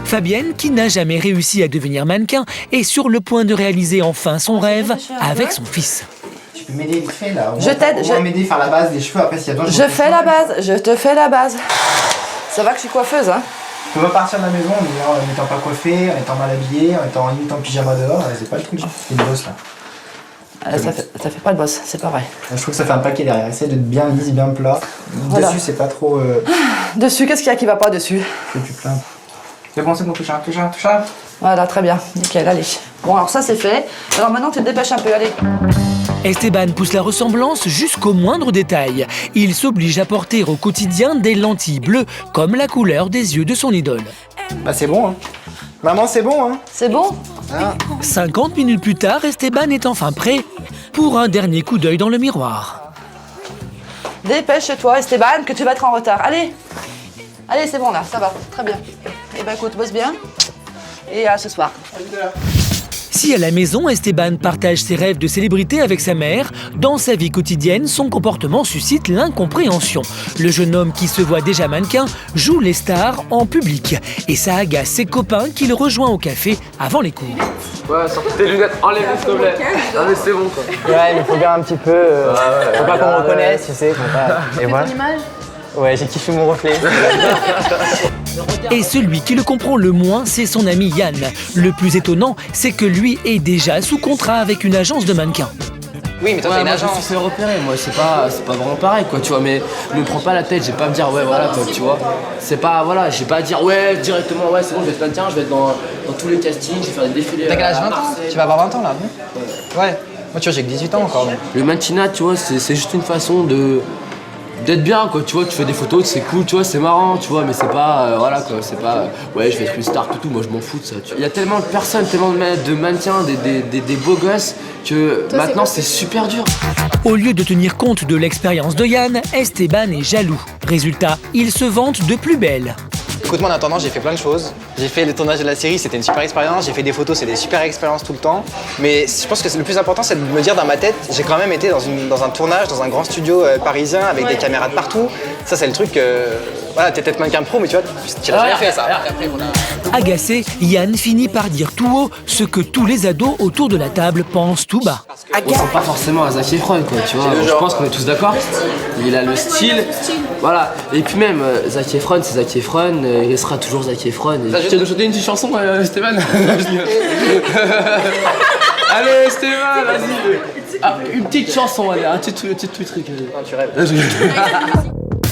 Speaker 1: Fabienne, qui n'a jamais réussi à devenir mannequin, est sur le point de réaliser enfin son rêve avec son fils.
Speaker 9: Tu peux m'aider vite fait là?
Speaker 3: Je t'aide.
Speaker 9: Je vais m'aider à faire la base des cheveux, après s'il y a besoin...
Speaker 3: Je fais la base, je te fais la base. Ça va que je suis coiffeuse, hein?
Speaker 9: Tu peux pas partir de la maison en n'étant pas coiffé, en étant mal habillé, en étant limite en pyjama dehors, c'est pas le truc. C'est une bosse là.
Speaker 3: Ça fait pas de bosse, c'est pas vrai.
Speaker 9: Je trouve que ça fait un paquet derrière. Essaye d'être bien lisse, bien plat.
Speaker 3: Voilà.
Speaker 9: Dessus, c'est pas trop.
Speaker 3: Dessus, qu'est-ce qu'il y a qui va pas dessus?
Speaker 9: Que tu plains. C'est bon, c'est bon, touche un.
Speaker 3: Voilà, très bien, nickel, allez. Bon, alors ça c'est fait. Alors maintenant, tu te dépêches un peu, allez.
Speaker 1: Esteban pousse la ressemblance jusqu'au moindre détail. Il s'oblige à porter au quotidien des lentilles bleues, comme la couleur des yeux de son idole.
Speaker 9: Bah c'est bon, hein. Maman, c'est bon, hein.
Speaker 3: C'est bon?
Speaker 1: 50 minutes plus tard, Esteban est enfin prêt pour un dernier coup d'œil dans le miroir.
Speaker 3: Dépêche-toi, Esteban, que tu vas être en retard. Allez. Allez, c'est bon là, ça va, très bien. Eh ben écoute, bosse bien. Et à ce soir.
Speaker 1: Si à la maison, Esteban partage ses rêves de célébrité avec sa mère, dans sa vie quotidienne, son comportement suscite l'incompréhension. Le jeune homme qui se voit déjà mannequin joue les stars en public. Et ça agace ses copains qu'il rejoint au café avant les cours.
Speaker 15: Ouais, sortez tes lunettes, enlève s'il te plaît. Non mais c'est bon quoi.
Speaker 2: Ouais, mais faut bien un petit peu... faut pas qu'on me reconnaisse, tu sais. Et voilà. Ouais, j'ai kiffé mon reflet.
Speaker 1: Et celui qui le comprend le moins, c'est son ami Yann. Le plus étonnant, c'est que lui est déjà sous contrat avec une agence de mannequins.
Speaker 2: Oui, mais toi t'as une agence.
Speaker 15: Je me suis fait repérer, moi c'est pas vraiment pareil quoi, tu vois, mais me prends pas la tête, j'ai pas à me dire ouais voilà toi, tu vois. C'est pas, voilà, j'ai pas à dire ouais directement ouais c'est bon je vais être mannequin, je vais être dans tous les castings, je vais faire des défilés.
Speaker 9: T'as quel âge, 20 ans? Tu vas avoir 20 ans là, non? Ouais. Moi, tu vois, j'ai que 18 ans encore. Donc.
Speaker 15: Le mannequinat, tu vois, c'est juste une façon d'être bien, quoi. Tu vois, tu fais des photos, c'est cool, tu vois, c'est marrant, tu vois, mais c'est pas, voilà, quoi, c'est pas, ouais, je vais être une star, tout, moi, je m'en fous de ça. Il y a tellement de personnes, tellement de mannequins, des beaux gosses, que toi, maintenant, c'est super dur.
Speaker 1: Au lieu de tenir compte de l'expérience de Yann, Esteban est jaloux. Résultat, il se vante de plus belle.
Speaker 9: Écoute-moi, en attendant, j'ai fait plein de choses. J'ai fait le tournage de la série, c'était une super expérience. J'ai fait des photos, c'est des super expériences tout le temps. Mais je pense que le plus important, c'est de me dire dans ma tête, j'ai quand même été dans un tournage, dans un grand studio parisien avec des caméras de partout. Ça, c'est le truc. Voilà, t'es peut-être mannequin pro, mais tu vois, tu l'as jamais fait ça.
Speaker 1: Agacé, Yann finit par dire tout haut ce que tous les ados autour de la table pensent tout bas.
Speaker 15: On ressemble pas forcément à Zac Efron, quoi, tu vois. Je pense qu'on est tous d'accord. Il a le style. Voilà. Et puis même, Zac Efron, c'est Zac Efron. Il sera toujours Zac Efron. Tu veux nous chanter une petite chanson, Esteban? Allez, Esteban, vas-y. Ah, une petite chanson, allez, un petit truc.
Speaker 9: Non, tu rêves.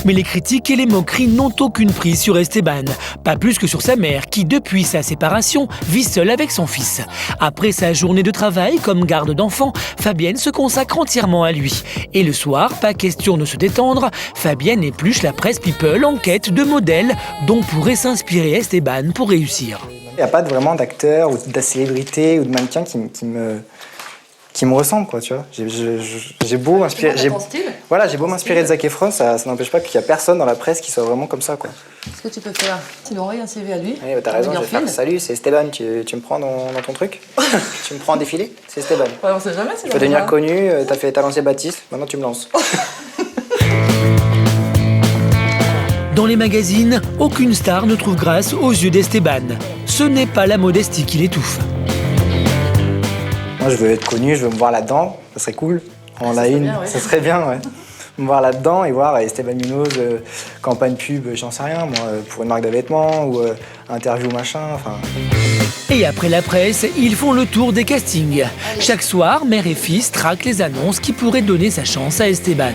Speaker 1: Mais les critiques et les moqueries n'ont aucune prise sur Esteban. Pas plus que sur sa mère qui, depuis sa séparation, vit seule avec son fils. Après sa journée de travail comme garde d'enfant, Fabienne se consacre entièrement à lui. Et le soir, pas question de se détendre, Fabienne épluche la presse People en quête de modèles dont pourrait s'inspirer Esteban pour réussir.
Speaker 9: Il n'y a pas vraiment d'acteur ou de célébrité ou de mannequin qui me ressemble, quoi, tu vois. J'ai beau m'inspirer. Voilà, j'ai beau m'inspirer de Zac Efron, ça n'empêche pas qu'il n'y a personne dans la presse qui soit vraiment comme ça, quoi.
Speaker 3: Ce que tu peux faire, tu lui envoies un CV à lui.
Speaker 9: Oui, bah, t'as raison, je vais faire. Salut, c'est Esteban, tu me prends dans ton truc? Tu me prends en défilé? C'est Esteban.
Speaker 3: Ouais, on sait jamais, c'est.
Speaker 9: Tu peux devenir connu, t'as lancé Baptiste, maintenant tu me lances.
Speaker 1: Dans les magazines, aucune star ne trouve grâce aux yeux d'Esteban. Ce n'est pas la modestie qui l'étouffe.
Speaker 9: Moi, je veux être connu, je veux me voir là-dedans, ça serait cool. En la une, ça serait bien, ouais. Me voir là-dedans et voir Esteban Munoz, campagne pub, j'en sais rien, moi, pour une marque de vêtements ou interview machin, enfin.
Speaker 1: Et après la presse, ils font le tour des castings. Chaque soir, mère et fils traquent les annonces qui pourraient donner sa chance à Esteban.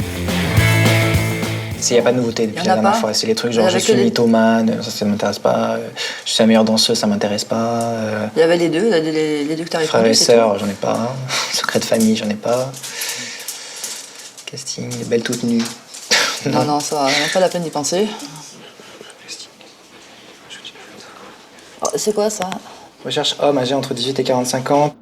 Speaker 9: Il n'y a pas de nouveauté depuis la dernière fois. C'est les trucs genre je suis mythomane, ça ne m'intéresse pas. Je suis la meilleure danseuse, ça ne m'intéresse pas.
Speaker 3: Il y avait les deux que tu as répondu.
Speaker 9: Frères et sœurs, j'en ai pas. Secret de famille, j'en ai pas. Casting, belle toute nue.
Speaker 3: Non, ça n'a pas la peine d'y penser. Oh, c'est quoi ça?
Speaker 9: Recherche homme âgé entre 18 et 45 ans.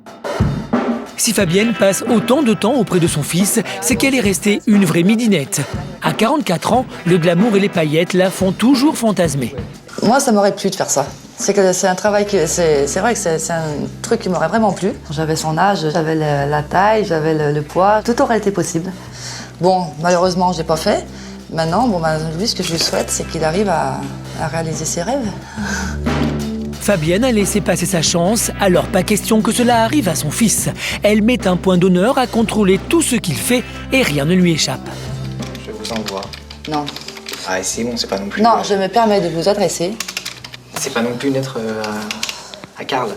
Speaker 1: Si Fabienne passe autant de temps auprès de son fils, c'est qu'elle est restée une vraie midinette. À 44 ans, le glamour et les paillettes la font toujours fantasmer.
Speaker 3: Moi, ça m'aurait plu de faire ça. C'est un travail c'est vrai que c'est un truc qui m'aurait vraiment plu. J'avais son âge, j'avais la taille, j'avais le poids, tout aurait été possible. Bon, malheureusement, je l'ai pas fait. Maintenant, lui, ce que je lui souhaite, c'est qu'il arrive à réaliser ses rêves.
Speaker 1: Fabienne a laissé passer sa chance, alors pas question que cela arrive à son fils. Elle met un point d'honneur à contrôler tout ce qu'il fait et rien ne lui échappe.
Speaker 9: Je vous envoie.
Speaker 3: Non.
Speaker 9: Ah, c'est bon, c'est pas non plus...
Speaker 3: Non, je me permets de vous adresser.
Speaker 9: C'est pas non plus une lettre à Karl.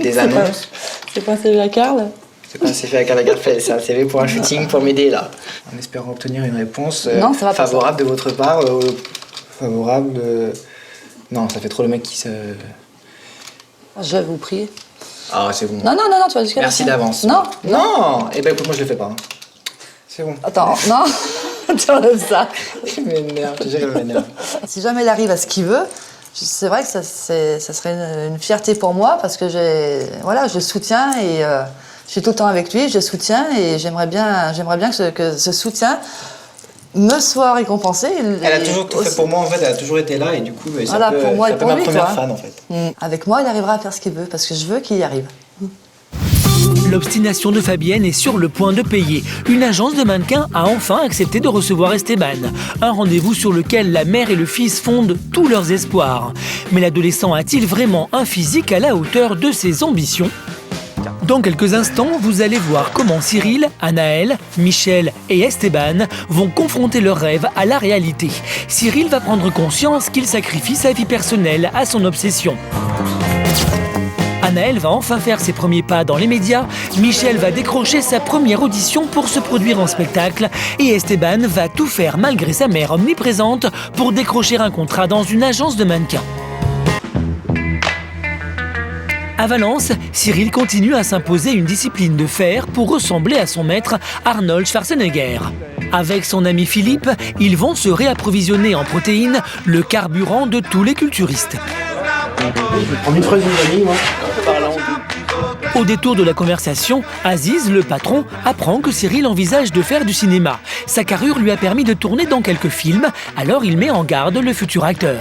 Speaker 9: Des annonces.
Speaker 3: C'est pas un CV à Karl?
Speaker 9: C'est pas un CV à Karl Lagerfeld, c'est un CV pour un shooting pour m'aider là. En espérant obtenir une réponse favorable de votre part, favorable... Non, ça fait trop le mec qui se...
Speaker 3: Je vous prie.
Speaker 9: Ah, c'est bon.
Speaker 3: Non, tu vas jusqu'à la fin.
Speaker 9: Merci d'avance.
Speaker 3: Non.
Speaker 9: Eh ben écoute, moi je le fais pas. Hein. C'est bon.
Speaker 3: Attends, non. Tu enlèves ça.
Speaker 9: Il m'énerve, je dirais qu'il m'énerve.
Speaker 3: Si jamais il arrive à ce qu'il veut, c'est vrai que ça serait une fierté pour moi parce que je le soutiens et je suis tout le temps avec lui, je le soutiens et j'aimerais bien que ce soutien me soit récompensé.
Speaker 9: Elle a toujours tout fait pour moi en fait, elle a toujours été là et du coup c'est
Speaker 3: pour moi et pour
Speaker 9: ma
Speaker 3: lui,
Speaker 9: première fan en fait.
Speaker 3: Avec moi, il arrivera à faire ce qu'il veut parce que je veux qu'il y arrive.
Speaker 1: L'obstination de Fabienne est sur le point de payer. Une agence de mannequins a enfin accepté de recevoir Esteban. Un rendez-vous sur lequel la mère et le fils fondent tous leurs espoirs. Mais l'adolescent a-t-il vraiment un physique à la hauteur de ses ambitions ? Dans quelques instants, vous allez voir comment Cyril, Anaël, Michel et Esteban vont confronter leurs rêves à la réalité. Cyril va prendre conscience qu'il sacrifie sa vie personnelle à son obsession. Anaël va enfin faire ses premiers pas dans les médias, Michel va décrocher sa première audition pour se produire en spectacle et Esteban va tout faire malgré sa mère omniprésente pour décrocher un contrat dans une agence de mannequins. À Valence, Cyril continue à s'imposer une discipline de fer pour ressembler à son maître Arnold Schwarzenegger. Avec son ami Philippe, ils vont se réapprovisionner en protéines, le carburant de tous les culturistes.
Speaker 6: Je vais prendre une fraise vanille, moi.
Speaker 1: Au détour de la conversation, Aziz, le patron, apprend que Cyril envisage de faire du cinéma. Sa carrure lui a permis de tourner dans quelques films, alors il met en garde le futur acteur.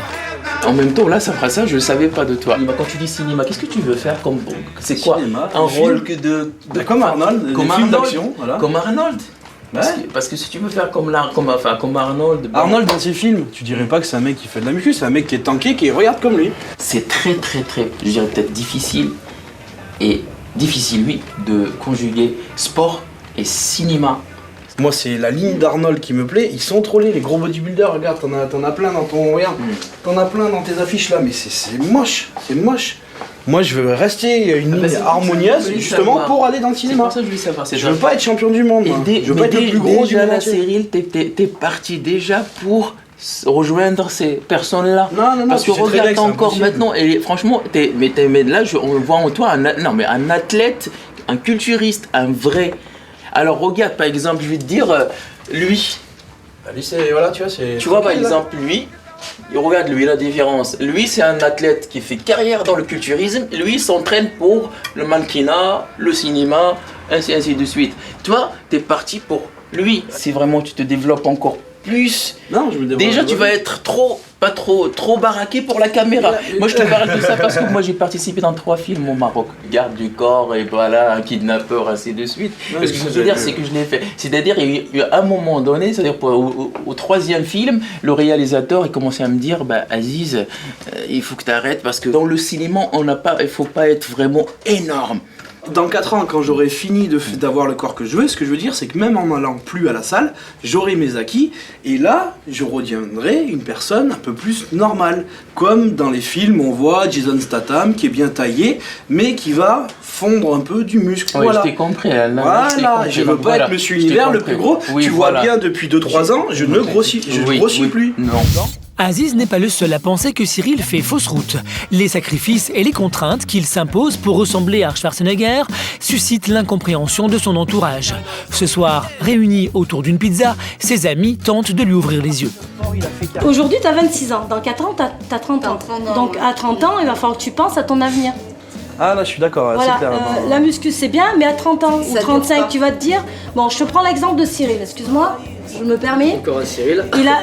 Speaker 16: En même temps, là, ça, je ne savais pas de toi. Quand tu dis cinéma, qu'est-ce que tu veux faire comme... C'est quoi cinéma, un rôle que de...
Speaker 6: Comme Arnold,
Speaker 16: comme
Speaker 6: des films d'action. Voilà.
Speaker 16: Comme Arnold. Parce que si tu veux faire comme Arnold...
Speaker 6: Arnold dans ses films, tu dirais pas que c'est un mec qui fait de la muscu, c'est un mec qui est tanké, qui regarde comme lui.
Speaker 16: C'est très, je dirais peut-être difficile, oui, de conjuguer sport et cinéma.
Speaker 6: Moi, c'est la ligne d'Arnold qui me plaît. Ils sont trollés, les gros bodybuilders. Regarde, t'en as plein dans ton... Regarde, t'en as plein dans tes affiches là, mais c'est moche, c'est moche. Moi, je veux rester une ligne harmonieuse, justement, pour aller dans le cinéma.
Speaker 16: C'est pour ça que je voulais savoir.
Speaker 6: Je veux pas être champion du monde, moi. Je veux pas être le plus gros du monde.
Speaker 16: Cyril, t'es parti déjà pour rejoindre ces personnes-là.
Speaker 6: Non,
Speaker 16: parce que regarde encore maintenant, et franchement, mais là, on voit en toi un athlète, un culturiste, un vrai. Alors regarde, par exemple, je vais te dire, lui.
Speaker 6: Lui, c'est... Voilà, tu vois, c'est...
Speaker 16: Tu vois, par exemple, lui... Regarde lui, la différence. Lui, c'est un athlète qui fait carrière dans le culturisme. Lui, il s'entraîne pour le mannequinat, le cinéma, ainsi de suite. Toi, t'es parti pour lui. Si vraiment tu te développes encore plus,
Speaker 6: non, je me développe.
Speaker 16: Déjà, tu vas être pas trop baraqué pour la caméra. Moi, je te parle de ça parce que moi, j'ai participé dans 3 films au Maroc. Garde du corps, et voilà, un kidnappeur, ainsi de suite. Ce que je veux dire, c'est que je l'ai fait. C'est-à-dire, il y a eu un moment donné, c'est-à-dire au 3e film, le réalisateur, il commençait à me dire, Aziz, il faut que tu arrêtes parce que dans le cinéma, il faut pas être vraiment énorme.
Speaker 6: Dans 4 ans, quand j'aurai fini d'avoir le corps que je veux, ce que je veux dire, c'est que même en n'allant plus à la salle, j'aurai mes acquis, et là, je redeviendrai une personne un peu plus normale. Comme dans les films, on voit Jason Statham, qui est bien taillé, mais qui va fondre un peu du muscle.
Speaker 16: Oui, voilà. Je t'ai compris.
Speaker 6: Voilà, je veux pas être Monsieur Univers le plus gros. Oui, tu vois bien, depuis 2-3 ans, je ne grossis plus.
Speaker 16: Non.
Speaker 1: Aziz n'est pas le seul à penser que Cyril fait fausse route. Les sacrifices et les contraintes qu'il s'impose pour ressembler à Schwarzenegger suscitent l'incompréhension de son entourage. Ce soir, réunis autour d'une pizza, ses amis tentent de lui ouvrir les yeux.
Speaker 17: Aujourd'hui, tu as 26 ans. Dans 4 ans, tu as 30 ans. Donc à 30 ans, il va falloir que tu penses à ton avenir.
Speaker 6: Ah là, je suis d'accord,
Speaker 17: voilà,
Speaker 6: c'est clair.
Speaker 17: La muscu, c'est bien, mais à 30 ans ou 35, tu vas te dire... Bon, je te prends l'exemple de Cyril, excuse-moi, je me permets.
Speaker 16: Encore un Cyril.
Speaker 17: Il a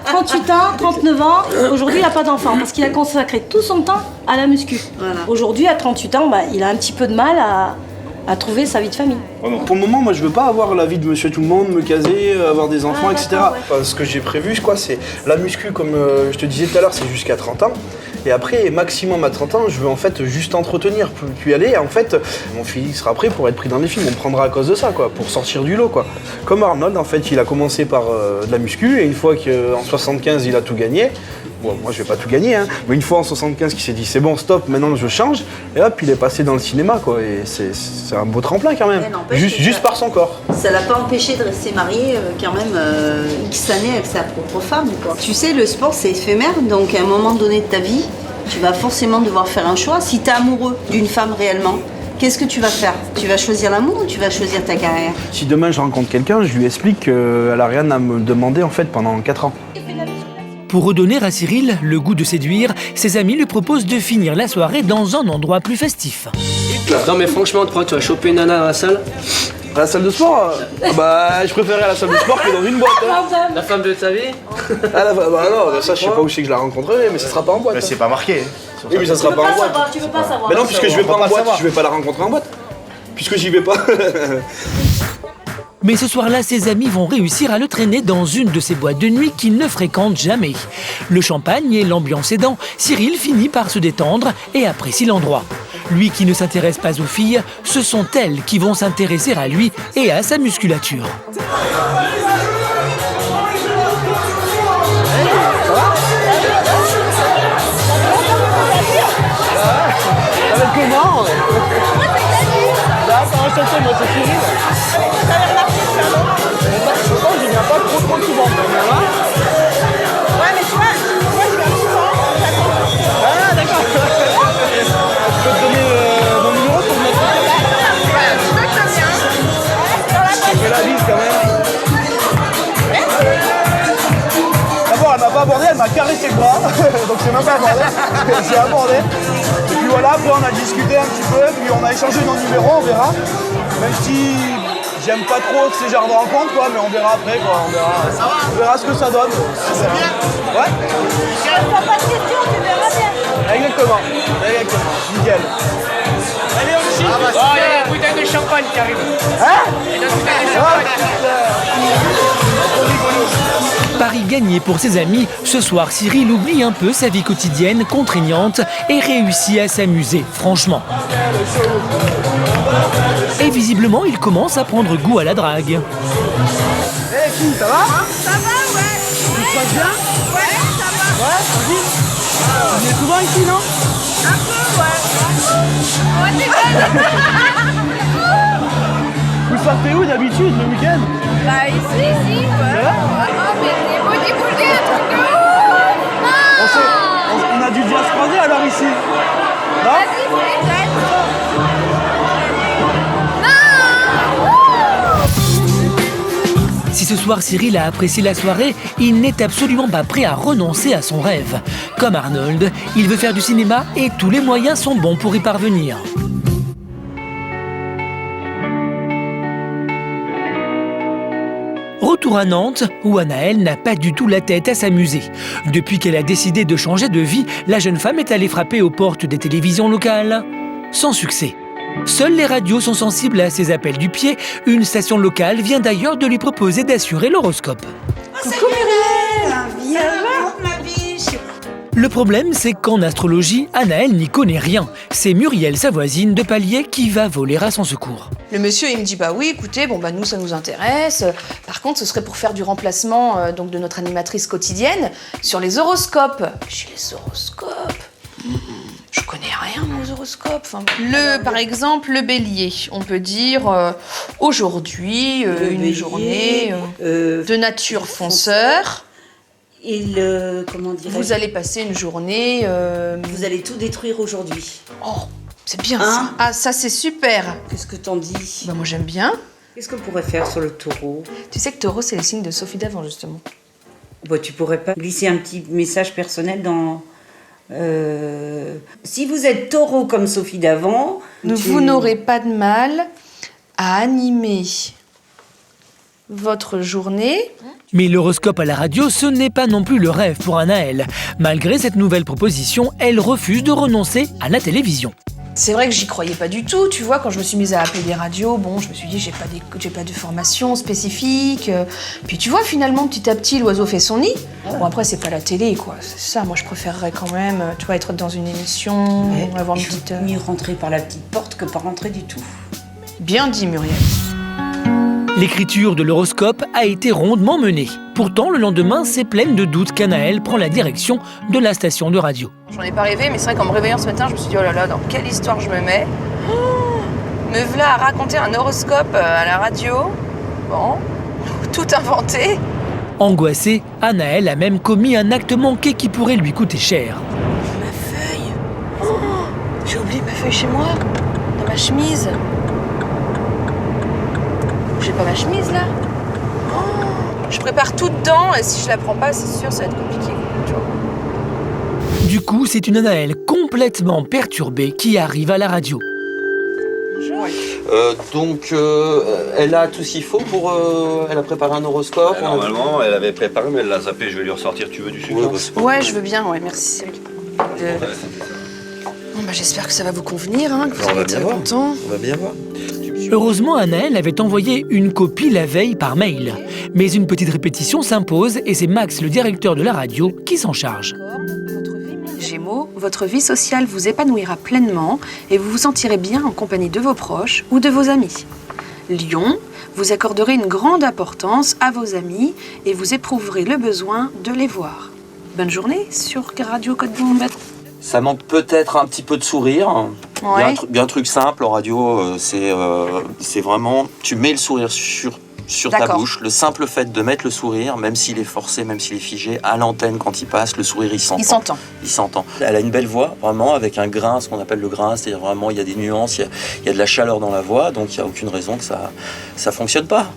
Speaker 17: 38 ans, 39 ans, aujourd'hui il n'a pas d'enfant, parce qu'il a consacré tout son temps à la muscu. Voilà. Aujourd'hui, à 38 ans, il a un petit peu de mal à trouver sa vie de famille.
Speaker 6: Pour le moment, moi je veux pas avoir la vie de monsieur tout le monde, me caser, avoir des enfants, etc. Ouais. Ce que j'ai prévu, c'est la muscu, comme je te disais tout à l'heure, c'est jusqu'à 30 ans. Et après, maximum à 30 ans, je veux en fait juste entretenir, puis aller. Et en fait, mon physique sera prêt pour être pris dans des films. On me prendra à cause de ça, pour sortir du lot, Comme Arnold, en fait, il a commencé par de la muscu, et une fois qu'en 75, il a tout gagné, bon, moi je vais pas tout gagner, mais une fois en 75 qu'il s'est dit c'est bon, stop, maintenant je change, et hop, il est passé dans le cinéma, et c'est un beau tremplin quand même, juste par son corps.
Speaker 18: Ça l'a pas empêché de rester marié quand même X années avec sa propre femme, Tu sais, le sport c'est éphémère, donc à un moment donné de ta vie, tu vas forcément devoir faire un choix. Si tu es amoureux d'une femme réellement, qu'est-ce que tu vas faire? Tu vas choisir l'amour ou tu vas choisir ta carrière?
Speaker 6: Si demain je rencontre quelqu'un, je lui explique qu'elle a rien à me demander en fait pendant 4 ans.
Speaker 1: Pour redonner à Cyril le goût de séduire, ses amis lui proposent de finir la soirée dans un endroit plus festif.
Speaker 15: Non mais franchement, tu crois que tu vas choper une nana dans la salle?
Speaker 6: À la salle de sport je préférerais à la salle de sport que dans une boîte.
Speaker 15: La femme de ta vie?
Speaker 6: Non, ça je sais pas où c'est que je la rencontrerai, mais ça sera pas en boîte.
Speaker 5: Mais c'est pas marqué.
Speaker 6: Oui, mais ça sera pas en boîte.
Speaker 17: Tu veux pas savoir.
Speaker 6: Mais non, puisque je vais pas en boîte, je vais pas la rencontrer en boîte. Puisque j'y vais pas.
Speaker 1: Mais ce soir-là, ses amis vont réussir à le traîner dans une de ces boîtes de nuit qu'il ne fréquente jamais. Le champagne et l'ambiance aidant, Cyril finit par se détendre et apprécie l'endroit. Lui qui ne s'intéresse pas aux filles, ce sont elles qui vont s'intéresser à lui et à sa musculature.
Speaker 12: Ça va être comment? D'accord, enchanté, moi c'est Cyril. J'avais remarqué ça, non? Je pense que je viens pas trop souvent quand même, hein? Ouais, mais tu vois, moi je viens souvent. Ah, d'accord. c'est même pas abordé. C'est abordé. Et puis voilà, après on a discuté un petit peu, puis on a échangé nos numéros, on verra. Même si j'aime pas trop ces genres de rencontres, quoi, mais on verra après, quoi. On verra ce que ça donne. C'est bien. Ouais.
Speaker 17: T'as pas de questions, tu verras bien.
Speaker 12: Exactement. Nickel.
Speaker 19: Allez, on chie. Il y a une bouteille de champagne qui arrive.
Speaker 12: Hein?
Speaker 19: Il y a une bouteille de champagne.
Speaker 1: Pari gagné pour ses amis, ce soir Cyril oublie un peu sa vie quotidienne contraignante et réussit à s'amuser, franchement. Et visiblement, il commence à prendre goût à la drague.
Speaker 12: Hey, Kim, ça va?
Speaker 19: Ça va, ouais.
Speaker 12: Tout se passe bien?
Speaker 19: Ouais, ça va.
Speaker 12: Ouais, tranquille. Tu viens souvent ici, non?
Speaker 19: Un peu, ouais. On est
Speaker 12: Vous sortez où d'habitude le week-end?
Speaker 19: Bah ici, ouais. Oh, mais c'est bodybuildé, un truc de ouf.
Speaker 12: On a dû déjà se croiser alors ici. Non?
Speaker 19: Vas-y, faut les têtes.
Speaker 1: Si ce soir Cyril a apprécié la soirée, il n'est absolument pas prêt à renoncer à son rêve. Comme Arnold, il veut faire du cinéma et tous les moyens sont bons pour y parvenir. Retour à Nantes, où Anaëlle n'a pas du tout la tête à s'amuser. Depuis qu'elle a décidé de changer de vie, la jeune femme est allée frapper aux portes des télévisions locales. Sans succès. Seules les radios sont sensibles à ses appels du pied. Une station locale vient d'ailleurs de lui proposer d'assurer l'horoscope.
Speaker 18: Coucou Muriel, viens ma biche.
Speaker 1: Le problème, c'est qu'en astrologie, Anaëlle n'y connaît rien. C'est Muriel, sa voisine de palier, qui va voler à son secours.
Speaker 4: Le monsieur, il me dit, bah oui, écoutez, bon, bah nous, ça nous intéresse. Par contre, ce serait pour faire du remplacement donc de notre animatrice quotidienne sur les horoscopes. J'ai les horoscopes. Je connais rien aux horoscopes. Enfin, par exemple, le bélier. On peut dire aujourd'hui, une journée de nature fonceur.
Speaker 18: Et comment dirais-je?
Speaker 4: Vous allez passer une journée...
Speaker 18: Vous allez tout détruire aujourd'hui.
Speaker 4: Oh, c'est bien ça. Ah, ça c'est super.
Speaker 18: Qu'est-ce que t'en dis?
Speaker 4: Bah moi j'aime bien.
Speaker 18: Qu'est-ce qu'on pourrait faire sur le taureau?
Speaker 4: Tu sais que taureau c'est le signe de Sophie d'Avant justement.
Speaker 18: Bah, tu pourrais pas glisser un petit message personnel dans... si vous êtes taureau comme Sophie d'Avant...
Speaker 4: Vous n'aurez pas de mal à animer votre journée.
Speaker 1: Mais l'horoscope à la radio, ce n'est pas non plus le rêve pour Anaëlle. Malgré cette nouvelle proposition, elle refuse de renoncer à la télévision.
Speaker 4: C'est vrai que j'y croyais pas du tout, tu vois, quand je me suis mise à appeler des radios, bon, je me suis dit, j'ai pas de formation spécifique. Puis tu vois, finalement, petit à petit, l'oiseau fait son nid. Bon, après, c'est pas la télé, quoi, c'est ça. Moi, je préférerais quand même, tu vois, être dans une émission, avoir une petite...
Speaker 18: mieux rentrer par la petite porte que pas rentrer du tout.
Speaker 4: Bien dit, Muriel.
Speaker 1: L'écriture de l'horoscope a été rondement menée. Pourtant, le lendemain, c'est pleine de doutes qu'Anaëlle prend la direction de la station de radio.
Speaker 4: J'en ai pas rêvé, mais c'est vrai qu'en me réveillant ce matin, je me suis dit, oh là là, dans quelle histoire je me mets? Me voilà à raconter un horoscope à la radio. Bon, tout inventé.
Speaker 1: Angoissée, Anaëlle a même commis un acte manqué qui pourrait lui coûter cher.
Speaker 4: Ma feuille. Oh, j'ai oublié ma feuille chez moi, dans ma chemise. J'ai pas ma chemise là. Oh, je prépare tout dedans et si je la prends pas, c'est sûr, ça va être compliqué. Tu vois.
Speaker 1: Du coup, c'est une Anaëlle complètement perturbée qui arrive à la radio.
Speaker 20: Donc, elle a tout ce qu'il faut pour... elle a préparé un horoscope.
Speaker 21: Normalement, elle avait préparé, mais elle l'a zappé. Je vais lui ressortir. Tu veux du sucre?
Speaker 4: Ouais, je veux bien, ouais, merci. Bon, bah, j'espère que ça va vous convenir, hein, que vous allez être content.
Speaker 21: On va bien voir.
Speaker 1: Heureusement, Anaëlle avait envoyé une copie la veille par mail. Mais une petite répétition s'impose et c'est Max, le directeur de la radio, qui s'en charge.
Speaker 4: Gémeaux, votre vie sociale vous épanouira pleinement et vous vous sentirez bien en compagnie de vos proches ou de vos amis. Lion, vous accorderez une grande importance à vos amis et vous éprouverez le besoin de les voir. Bonne journée sur Radio Côte d'Ivoire.
Speaker 20: Ça manque peut-être un petit peu de sourire.
Speaker 4: Ouais.
Speaker 20: Bien un truc simple en radio, c'est vraiment... Tu mets le sourire sur ta bouche. Le simple fait de mettre le sourire, même s'il est forcé, même s'il est figé, à l'antenne quand il passe, le sourire il s'entend. Il s'entend. Elle a une belle voix, vraiment, avec un grain, ce qu'on appelle le grain, c'est-à-dire vraiment il y a des nuances, il y a de la chaleur dans la voix, donc il n'y a aucune raison que ça fonctionne pas.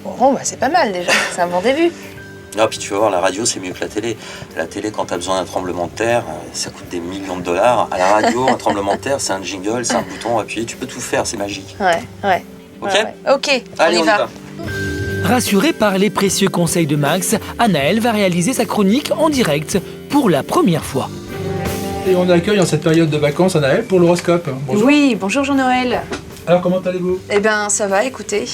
Speaker 4: Bon, bah c'est pas mal déjà, c'est un bon début.
Speaker 20: Non, puis tu vas voir, la radio, c'est mieux que la télé. La télé, quand tu as besoin d'un tremblement de terre, ça coûte des millions de dollars. À la radio, un tremblement de terre, c'est un jingle, c'est un bouton appuyé, tu peux tout faire, c'est magique.
Speaker 4: Ouais.
Speaker 20: Ok ?
Speaker 4: Ok,
Speaker 20: Allez,
Speaker 4: on y va.
Speaker 1: Rassurée par les précieux conseils de Max, Anaëlle va réaliser sa chronique en direct pour la première fois.
Speaker 6: Et on accueille en cette période de vacances Anaëlle pour l'horoscope. Bonjour.
Speaker 4: Oui, bonjour Jean-Noël.
Speaker 6: Alors comment allez-vous?
Speaker 4: Eh ben ça va, écoutez.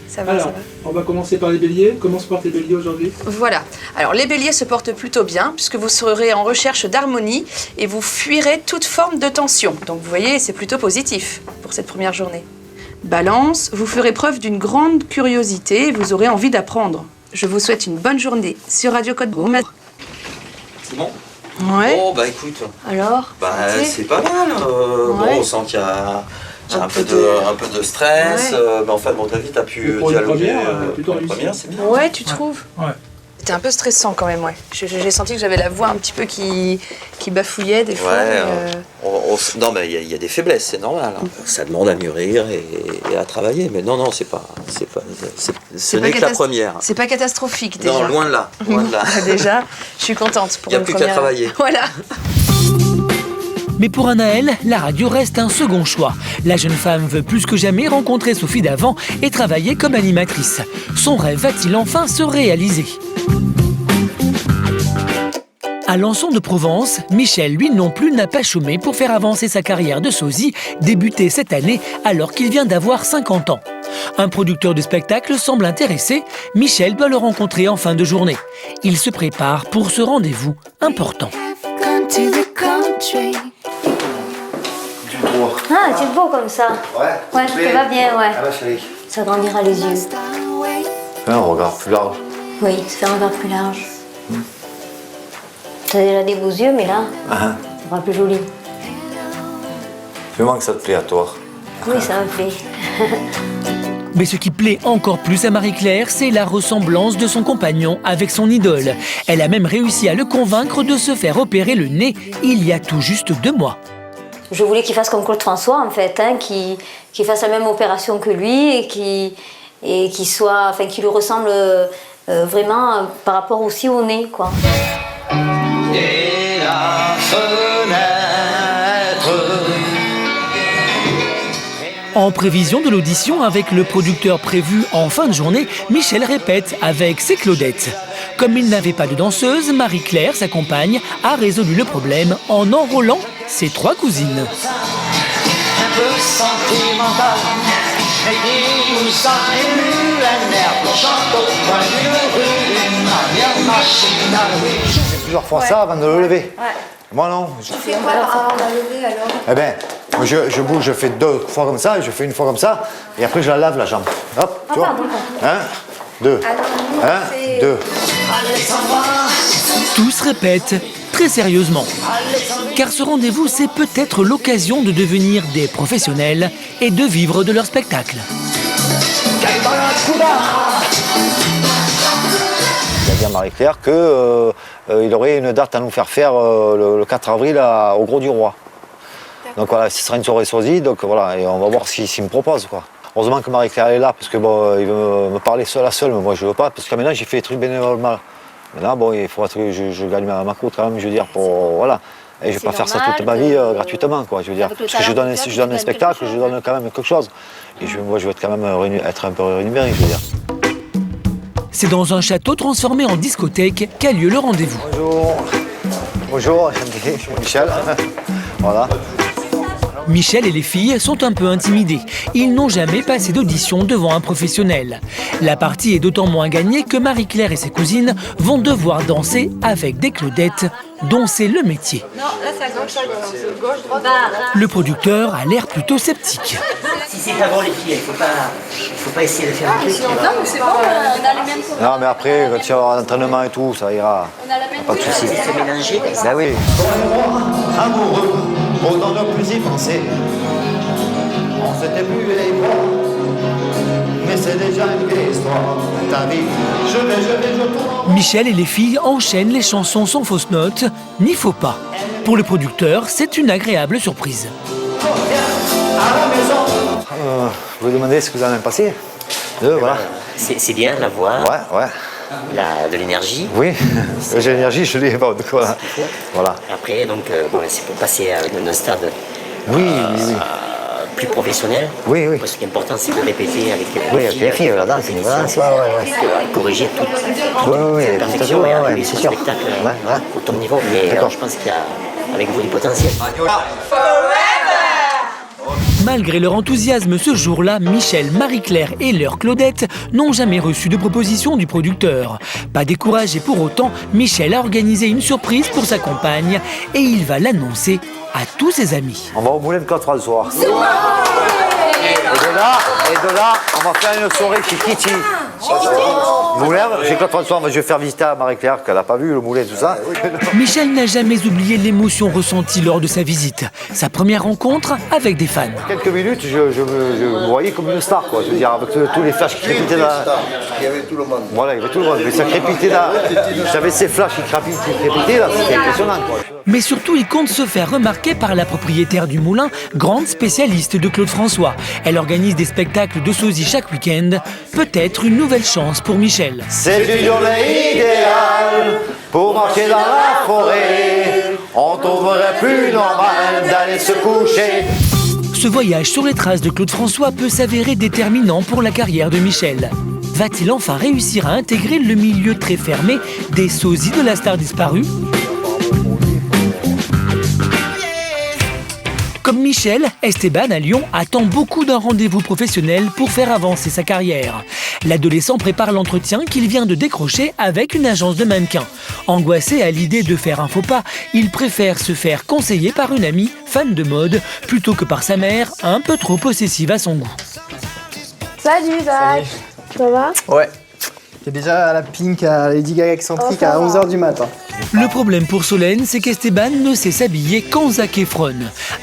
Speaker 4: Ça va,
Speaker 6: Alors,
Speaker 4: ça va.
Speaker 6: on va commencer par les béliers. Comment se portent les béliers aujourd'hui?
Speaker 4: Voilà. Alors les béliers se portent plutôt bien puisque vous serez en recherche d'harmonie et vous fuirez toute forme de tension. Donc vous voyez, c'est plutôt positif pour cette première journée. Balance, vous ferez preuve d'une grande curiosité et vous aurez envie d'apprendre. Je vous souhaite une bonne journée sur Radio Côte Brune.
Speaker 20: C'est bon?
Speaker 4: Ouais.
Speaker 20: Oh, bah écoute.
Speaker 4: Alors
Speaker 20: c'est pas mal. Bon, on sent qu'il y a un peu de stress. Mais enfin, bon, ta vie, t'as pu dialoguer. Pour une première, c'est bien.
Speaker 4: Ouais, tu trouves?
Speaker 6: Ouais.
Speaker 4: C'était un peu stressant quand même, ouais. J'ai senti que j'avais la voix un petit peu qui bafouillait des fois.
Speaker 20: Non, mais il y a des faiblesses, c'est normal. Hein. Ça demande à mûrir et à travailler. Mais non, ce n'est que la première.
Speaker 4: C'est pas catastrophique déjà.
Speaker 20: Non, loin de là.
Speaker 4: Déjà, je suis contente pour une première.
Speaker 20: Il n'y a plus qu'à travailler.
Speaker 4: Voilà.
Speaker 1: Mais pour Anaëlle, la radio reste un second choix. La jeune femme veut plus que jamais rencontrer Sophie Davant et travailler comme animatrice. Son rêve va-t-il enfin se réaliser ? À Lançon de Provence, Michel, lui non plus, n'a pas chômé pour faire avancer sa carrière de sosie, débutée cette année alors qu'il vient d'avoir 50 ans. Un producteur de spectacle semble intéressé. Michel doit le rencontrer en fin de journée. Il se prépare pour ce rendez-vous important.
Speaker 8: Ah, tu es beau comme ça. Ouais, ça te va bien, ouais.
Speaker 5: Ah, chérie.
Speaker 8: Ça grandira les yeux.
Speaker 5: Fais un regard plus large.
Speaker 8: Oui, ça fait un regard plus large. T'as déjà des beaux yeux, mais là, ça sera plus joli.
Speaker 5: Fais-moi que ça te plaît à toi.
Speaker 8: Oui, ça me plaît.
Speaker 1: Mais ce qui plaît encore plus à Marie-Claire, c'est la ressemblance de son compagnon avec son idole. Elle a même réussi à le convaincre de se faire opérer le nez il y a tout juste 2 mois.
Speaker 8: Je voulais qu'il fasse comme Claude François, en fait, hein, qu'il fasse la même opération que lui et qu'il lui ressemble vraiment par rapport aussi au nez, quoi.
Speaker 5: Et la fenêtre.
Speaker 1: En prévision de l'audition avec le producteur prévu en fin de journée, Michel répète avec ses Claudettes. Comme il n'avait pas de danseuse, Marie-Claire, sa compagne, a résolu le problème en enrôlant ses 3 cousines.
Speaker 5: Un peu sentimental, et qui nous a ému un air pour chanter au coin d'une rue, d'une manière machinale. Je fais plusieurs fois ça avant de le lever. Moi non.
Speaker 4: Tu fais quoi avant de le lever alors?
Speaker 5: Eh bien, je bouge, je fais 2 fois comme ça, et je fais 1 fois comme ça, et après je la lave la jambe. Hop, tu vois. 1, 2, 1, 2.
Speaker 1: Tout se répète très sérieusement. Car ce rendez-vous, c'est peut-être l'occasion de devenir des professionnels et de vivre de leur spectacle.
Speaker 5: Il a dit à Marie-Claire qu'il aurait une date à nous faire le 4 avril au Gros du Roi. Donc voilà, ce sera une soirée sosie, donc voilà, et on va voir s'il me propose, quoi. Heureusement que Marie-Claire est là, parce que bon, il veut me parler seul à seul, mais moi je veux pas, parce que maintenant j'ai fait des trucs bénévolement. Maintenant, bon, il faudra que je gagne ma croûte quand même, je veux dire, pour voilà. Et je vais pas faire ça toute ma vie gratuitement, quoi, je veux dire. Parce que je donne un spectacle, je donne quand même quelque chose. Et moi je veux être quand même être un peu rémunéré, je veux dire.
Speaker 1: C'est dans un château transformé en discothèque qu'a lieu le rendez-vous.
Speaker 5: Bonjour. Bonjour, je suis Michel. Voilà.
Speaker 1: Michel et les filles sont un peu intimidés. Ils n'ont jamais passé d'audition devant un professionnel. La partie est d'autant moins gagnée que Marie-Claire et ses cousines vont devoir danser avec des Claudettes, dont c'est le métier.
Speaker 19: Non, là c'est à gauche, gauche, droite.
Speaker 1: Le producteur a l'air plutôt sceptique.
Speaker 7: Si c'est avant les filles, il faut pas essayer de faire un truc.
Speaker 19: Non, mais c'est bon, on a les mêmes.
Speaker 5: Non, mais après, quand tu vas l'entraînement et tout, ça ira.
Speaker 19: On a la même.
Speaker 5: Pas de soucis.
Speaker 7: C'est mélangé comme ça.
Speaker 5: Ben oui. Amoureux, autant ne plus y penser. On s'était plus les bras, mais c'est déjà une vieille histoire. Ta vie, je tourne.
Speaker 1: Michel et les filles enchaînent les chansons sans fausse note, ni faux pas. Pour le producteur, c'est une agréable surprise.
Speaker 5: Je vous demandais ce que vous en avez passé. Voilà.
Speaker 7: C'est bien la voix.
Speaker 5: Ouais.
Speaker 7: de l'énergie.
Speaker 5: Oui, j'ai l'énergie, je l'ai. Bon, voilà.
Speaker 7: Après, donc, c'est pour passer d'un stade plus professionnel.
Speaker 5: Oui.
Speaker 7: Ce qui est important, c'est de répéter avec
Speaker 5: les filles, la danse,
Speaker 7: corriger toute perfection et arriver sur le spectacle au top niveau. Mais je pense qu'il y a, avec vous, du potentiel.
Speaker 1: Malgré leur enthousiasme ce jour-là, Michel, Marie-Claire et leur Claudette n'ont jamais reçu de proposition du producteur. Pas découragé pour autant, Michel a organisé une surprise pour sa compagne et il va l'annoncer à tous ses amis.
Speaker 5: On va au Moulin de Claude le soir. Et de là, on va faire une soirée chez Kitty. Moulin, j'ai Claude le soir, je vais faire visiter à Marie-Claire, qu'elle n'a pas vu le moulin, tout ça.
Speaker 1: Michel n'a jamais oublié l'émotion ressentie lors de sa visite. Sa première rencontre avec des fans.
Speaker 5: Quelques minutes, je me voyais comme une star, quoi. Je veux dire, avec tous les flashs qui crépitaient là.
Speaker 10: Il y avait tout le monde.
Speaker 5: Voilà, il y avait tout le monde, mais ça crépitait là. J'avais ces flashs qui crépitaient là, c'était impressionnant, quoi.
Speaker 1: Mais surtout, il compte se faire remarquer par la propriétaire du moulin, grande spécialiste de Claude François. Elle organise des spectacles de sosie chaque week-end. Peut-être une nouvelle chance pour Michel.
Speaker 5: C'est une journée idéale pour marcher dans la forêt. On trouverait plus normal d'aller se coucher.
Speaker 1: Ce voyage sur les traces de Claude François peut s'avérer déterminant pour la carrière de Michel. Va-t-il enfin réussir à intégrer le milieu très fermé des sosies de la star disparue ? Comme Michel, Esteban à Lyon attend beaucoup d'un rendez-vous professionnel pour faire avancer sa carrière. L'adolescent prépare l'entretien qu'il vient de décrocher avec une agence de mannequins. Angoissé à l'idée de faire un faux pas, il préfère se faire conseiller par une amie fan de mode plutôt que par sa mère un peu trop possessive à son goût.
Speaker 22: Salut Zach, ça va?
Speaker 9: Ouais. T'es déjà à la Pink, à Lady Gaga excentrique à 11h du matin.
Speaker 1: Le problème pour Solène, c'est qu'Esteban ne sait s'habiller qu'en Zac Efron.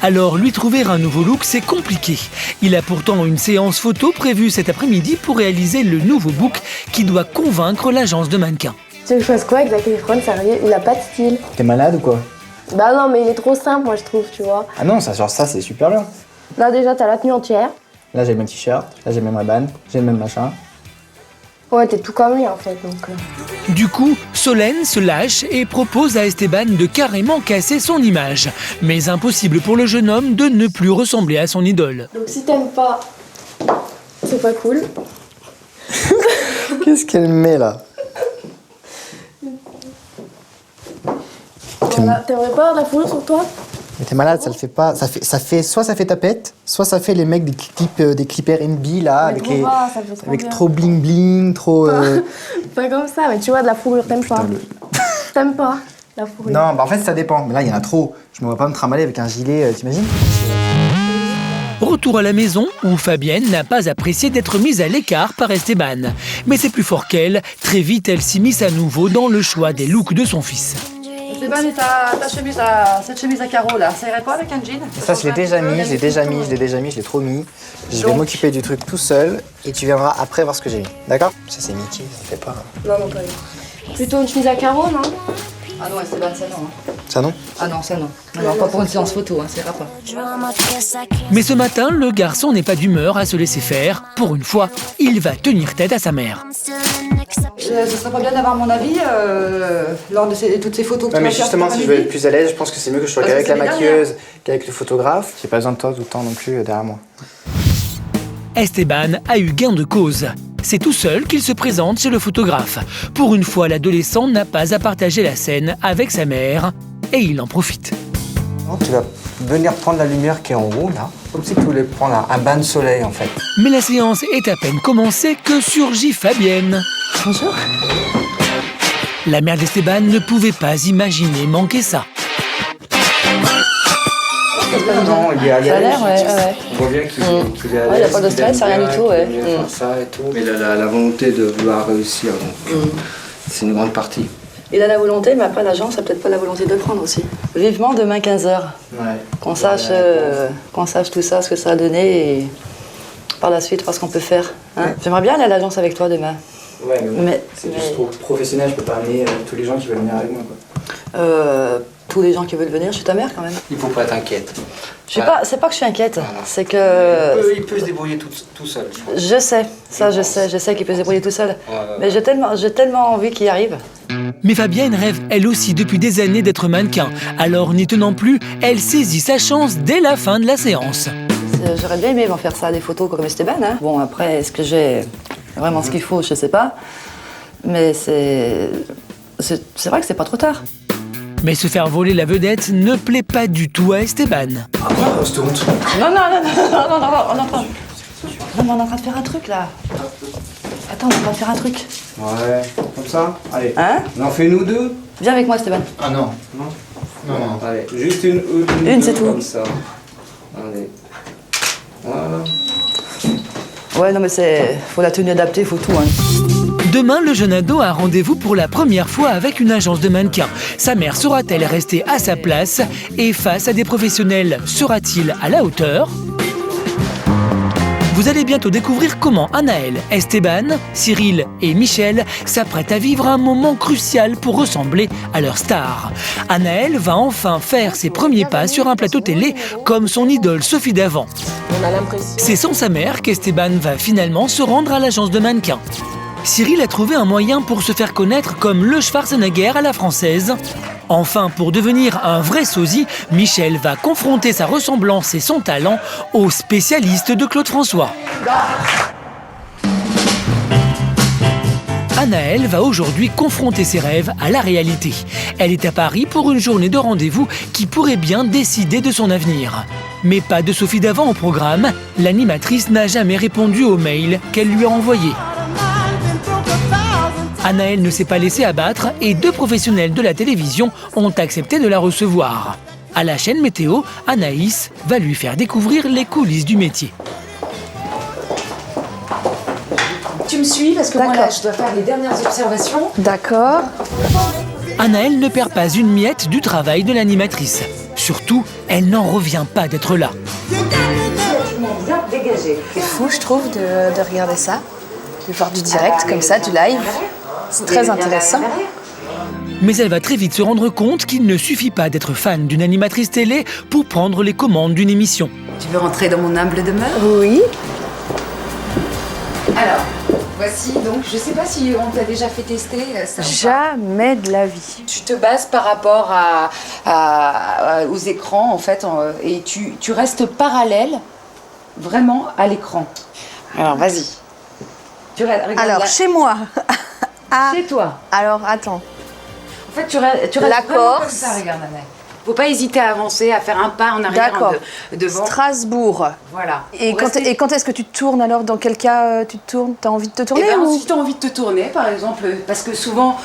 Speaker 1: Alors lui trouver un nouveau look, c'est compliqué. Il a pourtant une séance photo prévue cet après-midi pour réaliser le nouveau look qui doit convaincre l'agence de mannequins.
Speaker 22: Tu veux que je fasse quoi avec Zac Efron? Sérieux, il a pas de style.
Speaker 9: T'es malade ou quoi?
Speaker 22: Bah non, mais il est trop simple, moi je trouve, tu vois.
Speaker 9: Ah non, ça c'est super bien.
Speaker 22: Là déjà, t'as la tenue entière.
Speaker 9: Là j'ai le même t-shirt, là j'ai le même Ray-Ban, j'ai le même machin.
Speaker 22: Ouais, t'es tout comme lui en fait, donc...
Speaker 1: Du coup, Solène se lâche et propose à Esteban de carrément casser son image. Mais impossible pour le jeune homme de ne plus ressembler à son idole.
Speaker 22: Donc si t'aimes pas, c'est pas cool.
Speaker 9: Qu'est-ce qu'elle met là?
Speaker 22: Voilà, t'aimerais pas avoir de la fourrure sur toi?
Speaker 9: Mais t'es malade, ça le fait pas. Soit ça fait tapette, soit ça fait les mecs des clips R&B là,
Speaker 22: mais
Speaker 9: avec trop bling bling, trop.
Speaker 22: Pas comme ça, mais tu vois, de la fourrure, t'aimes pas. T'aimes pas la fourrure?
Speaker 9: Non, bah en fait ça dépend. Mais là il y en a trop. Je me vois pas me trimballer avec un gilet, t'imagines?
Speaker 1: Retour à la maison où Fabienne n'a pas apprécié d'être mise à l'écart par Esteban. Mais c'est plus fort qu'elle, très vite elle s'immisce à nouveau dans le choix des looks de son fils.
Speaker 3: Esteban, et cette chemise à carreaux là, ça irait pas avec un jean?
Speaker 9: Ça je l'ai déjà mis, je l'ai trop mis. Je vais m'occuper du truc tout seul et tu viendras après voir ce que j'ai mis. D'accord? Ça c'est Mickey, ça fait pas.
Speaker 22: Non, pas lui. Plutôt une chemise à carreaux, non?
Speaker 3: Ah non, Esteban, ça non.
Speaker 9: Ça non?
Speaker 3: Ah non, ça non. Non, pas pour une séance photo, ça ira pas.
Speaker 1: Mais ce matin, le garçon n'est pas d'humeur à se laisser faire. Pour une fois, il va tenir tête à sa mère.
Speaker 3: Ce serait pas bien d'avoir mon avis lors de toutes ces photos que tu vas
Speaker 9: mais
Speaker 3: faire
Speaker 9: justement,
Speaker 3: cet
Speaker 9: si je veux être
Speaker 3: après-midi.
Speaker 9: plus à l'aise, je pense que c'est mieux que je sois qu'avec la maquilleuse, qu'avec le photographe. J'ai pas besoin de toi tout le temps non plus derrière moi.
Speaker 1: Esteban a eu gain de cause. C'est tout seul qu'il se présente chez le photographe. Pour une fois, l'adolescent n'a pas à partager la scène avec sa mère et il en profite.
Speaker 9: Tu vas venir prendre la lumière qui est en haut là, comme si tu voulais prendre un bain de soleil en fait.
Speaker 1: Mais la séance est à peine commencée que surgit Fabienne.
Speaker 22: Bonjour.
Speaker 1: La mère d'Esteban ne pouvait pas imaginer manquer ça.
Speaker 9: Non, il y a
Speaker 3: l'air, ouais.
Speaker 9: On voit bien qu'il est à l'aise.
Speaker 3: Il n'y a pas de stress, rien du tout, ouais.
Speaker 9: Il aime faire ça et tout. Mais il a la volonté de vouloir réussir, donc c'est une grande partie.
Speaker 3: Il a la volonté, mais après l'agence a peut-être pas la volonté de le prendre aussi. Vivement demain 15h.
Speaker 9: Ouais.
Speaker 3: Qu'on sache tout ça, ce que ça a donné et par la suite voir ce qu'on peut faire. Hein. Ouais. J'aimerais bien aller à l'agence avec toi demain.
Speaker 9: Ouais, mais c'est juste pour professionnel, je peux pas amener tous les gens qui veulent venir avec moi. Quoi.
Speaker 3: Tous les gens qui veulent venir, je suis ta mère quand même.
Speaker 9: Il faut pas t'inquiète.
Speaker 3: C'est pas que je suis inquiète, c'est que...
Speaker 10: Il peut se débrouiller tout seul, je pense.
Speaker 3: Je sais qu'il peut se débrouiller tout seul. Mais j'ai tellement envie qu'il y arrive.
Speaker 1: Mais Fabienne rêve elle aussi depuis des années d'être mannequin. Alors n'y tenant plus, elle saisit sa chance dès la fin de la séance.
Speaker 3: J'aurais bien aimé m'en faire ça, des photos comme Esteban. Hein. Bon, après, est-ce que j'ai vraiment ce qu'il faut, je sais pas. Mais c'est vrai que c'est pas trop tard.
Speaker 1: Mais se faire voler la vedette ne plaît pas du tout à Esteban.
Speaker 10: Ah quoi, c'était honte.
Speaker 3: Non, on est en train de faire un truc là. Attends, on est en train de faire un truc.
Speaker 10: Ouais, comme ça. Allez.
Speaker 3: Hein?
Speaker 10: On en fait nous deux.
Speaker 3: Viens avec moi, Esteban.
Speaker 10: Ah non. Non. Allez, juste une
Speaker 3: c'est tout.
Speaker 10: Comme ça. Allez. Voilà.
Speaker 3: Ouais, non, mais faut la tenue adaptée, faut tout. Hein.
Speaker 1: Demain, le jeune ado a rendez-vous pour la première fois avec une agence de mannequins. Sa mère saura-t-elle rester à sa place? Et face à des professionnels, sera-t-il à la hauteur? Vous allez bientôt découvrir comment Anaël, Esteban, Cyril et Michel s'apprêtent à vivre un moment crucial pour ressembler à leur star. Anaël va enfin faire ses premiers pas sur un plateau télé comme son idole Sophie Davant. C'est sans sa mère qu'Esteban va finalement se rendre à l'agence de mannequins. Cyril a trouvé un moyen pour se faire connaître comme le Schwarzenegger à la française. Enfin, pour devenir un vrai sosie, Michel va confronter sa ressemblance et son talent au spécialiste de Claude François. Anaël va aujourd'hui confronter ses rêves à la réalité. Elle est à Paris pour une journée de rendez-vous qui pourrait bien décider de son avenir. Mais pas de Sophie Davant au programme, l'animatrice n'a jamais répondu aux mails qu'elle lui a envoyés. Anaël ne s'est pas laissée abattre et 2 professionnels de la télévision ont accepté de la recevoir. À la chaîne Météo, Anaïs va lui faire découvrir les coulisses du métier.
Speaker 11: Tu me suis parce que moi là, je dois faire les dernières observations. D'accord.
Speaker 1: Anaël ne perd pas une miette du travail de l'animatrice. Surtout, elle n'en revient pas d'être là.
Speaker 4: C'est fou, je trouve, de regarder ça, de voir du direct comme ça, du live. C'est très intéressant.
Speaker 1: Mais elle va très vite se rendre compte qu'il ne suffit pas d'être fan d'une animatrice télé pour prendre les commandes d'une émission.
Speaker 11: Tu veux rentrer dans mon humble demeure?
Speaker 4: Oui.
Speaker 11: Alors, voici donc, je sais pas si on t'a déjà fait tester ça.
Speaker 4: Jamais de la vie.
Speaker 11: Tu te bases par rapport aux écrans en fait, et tu restes parallèle vraiment à l'écran. Alors vas-y.
Speaker 4: Alors, chez moi.
Speaker 11: Chez toi.
Speaker 4: Alors, attends.
Speaker 11: En fait, tu restes vraiment comme ça, regarde, Anaël. Faut pas hésiter à avancer, à faire un pas en arrière, devant.
Speaker 4: Strasbourg.
Speaker 11: Voilà.
Speaker 4: Et quand est-ce que tu te tournes alors? Dans quel cas tu te tournes? T'as envie de te tourner
Speaker 11: Si tu as envie de te tourner, par exemple, parce que souvent,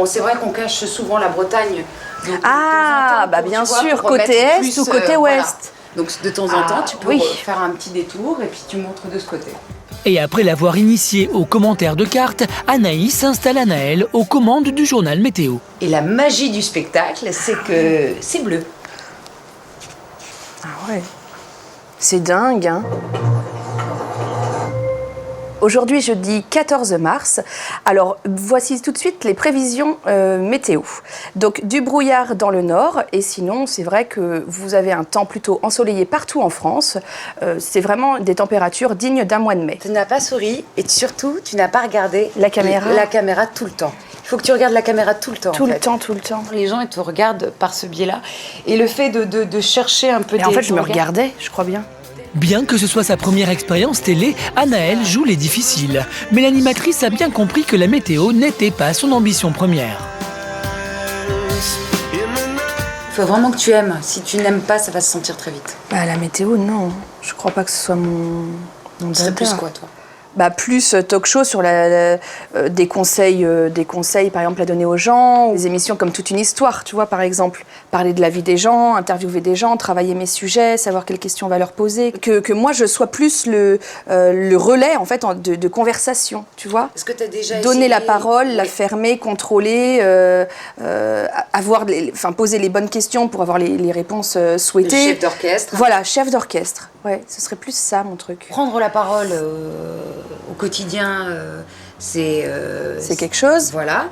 Speaker 11: c'est vrai qu'on cache souvent la Bretagne. Donc,
Speaker 4: bah bien sûr, côté est ou côté ouest.
Speaker 11: Donc de temps en temps, tu peux faire un petit détour et puis tu montres de ce côté.
Speaker 1: Et après l'avoir initiée aux commentaires de cartes, Anaïs installe Anaël aux commandes du journal Météo.
Speaker 11: Et la magie du spectacle, c'est que c'est bleu.
Speaker 4: Ah ouais. C'est dingue, hein. Aujourd'hui, jeudi 14 mars. Alors, voici tout de suite les prévisions météo. Donc, du brouillard dans le nord. Et sinon, c'est vrai que vous avez un temps plutôt ensoleillé partout en France. C'est vraiment des températures dignes d'un mois de mai.
Speaker 11: Tu n'as pas souri et surtout, tu n'as pas regardé
Speaker 4: la caméra
Speaker 11: tout le temps. Il faut que tu regardes la caméra tout le temps.
Speaker 4: Tout le temps.
Speaker 11: Les gens, ils te regardent par ce biais-là. Et le fait de chercher un peu...
Speaker 4: Et en fait, je me regardais, je crois bien.
Speaker 1: Bien que ce soit sa première expérience télé, Anaël joue les difficiles. Mais l'animatrice a bien compris que la météo n'était pas son ambition première.
Speaker 11: Il faut vraiment que tu aimes. Si tu n'aimes pas, ça va se sentir très vite.
Speaker 4: Bah, la météo, non. Je crois pas que ce soit mon
Speaker 11: C'est plus quoi, toi?
Speaker 4: Bah, plus talk show sur des conseils par exemple à donner aux gens, des émissions comme Toute une histoire, tu vois, par exemple, parler de la vie des gens, interviewer des gens, travailler mes sujets, savoir quelles questions on va leur poser, que moi je sois plus le relais en fait de conversation, tu vois.
Speaker 11: Est-ce que tu as déjà
Speaker 4: donner la parole, la fermer, contrôler, poser les bonnes questions pour avoir les réponses souhaitées.
Speaker 11: Le chef d'orchestre.
Speaker 4: Voilà, chef d'orchestre. Ouais, ce serait plus ça mon truc.
Speaker 11: Prendre la parole au quotidien, c'est
Speaker 4: quelque chose.
Speaker 11: Voilà.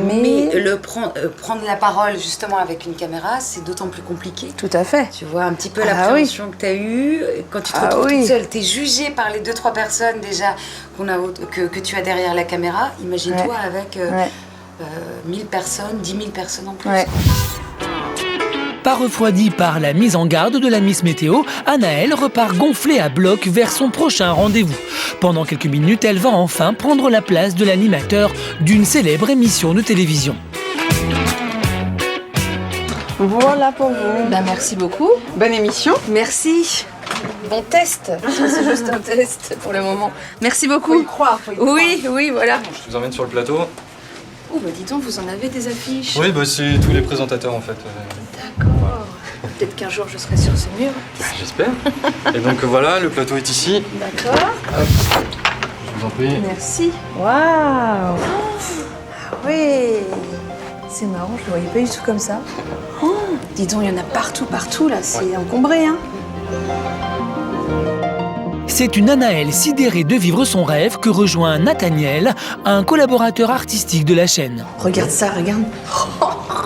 Speaker 11: Mais prendre la parole justement avec une caméra, c'est d'autant plus compliqué.
Speaker 4: Tout à fait.
Speaker 11: Tu vois un petit peu l'appréhension que tu as eue. Quand tu te retrouves toute seule, tu es jugée par les 2-3 personnes déjà que tu as derrière la caméra. Imagine-toi avec 1000 personnes, 10 000 personnes en plus.
Speaker 4: Ouais.
Speaker 1: Pas refroidie par la mise en garde de la Miss Météo, Anaëlle repart gonflée à bloc vers son prochain rendez-vous. Pendant quelques minutes, elle va enfin prendre la place de l'animateur d'une célèbre émission de télévision.
Speaker 4: Voilà pour vous.
Speaker 11: Merci beaucoup.
Speaker 4: Bonne émission. Merci. Bon test. C'est juste un test pour le moment. Merci beaucoup. Faut y croire. Oui, voilà.
Speaker 13: Je vous emmène sur le plateau.
Speaker 4: Oh, bah dis donc, vous en avez des affiches.
Speaker 13: Oui, bah c'est tous les présentateurs en fait.
Speaker 4: D'accord. Peut-être qu'un jour je serai sur ce mur.
Speaker 13: J'espère. Et donc voilà, le plateau est ici.
Speaker 4: D'accord.
Speaker 13: Je vous en prie.
Speaker 4: Merci. Waouh. Ah oui. C'est marrant, je le voyais pas du tout comme ça. Oh, dis donc, il y en a partout là. C'est encombré, hein.
Speaker 1: C'est une Anaëlle sidérée de vivre son rêve que rejoint Nathaniel, un collaborateur artistique de la chaîne.
Speaker 4: Regarde ça, regarde.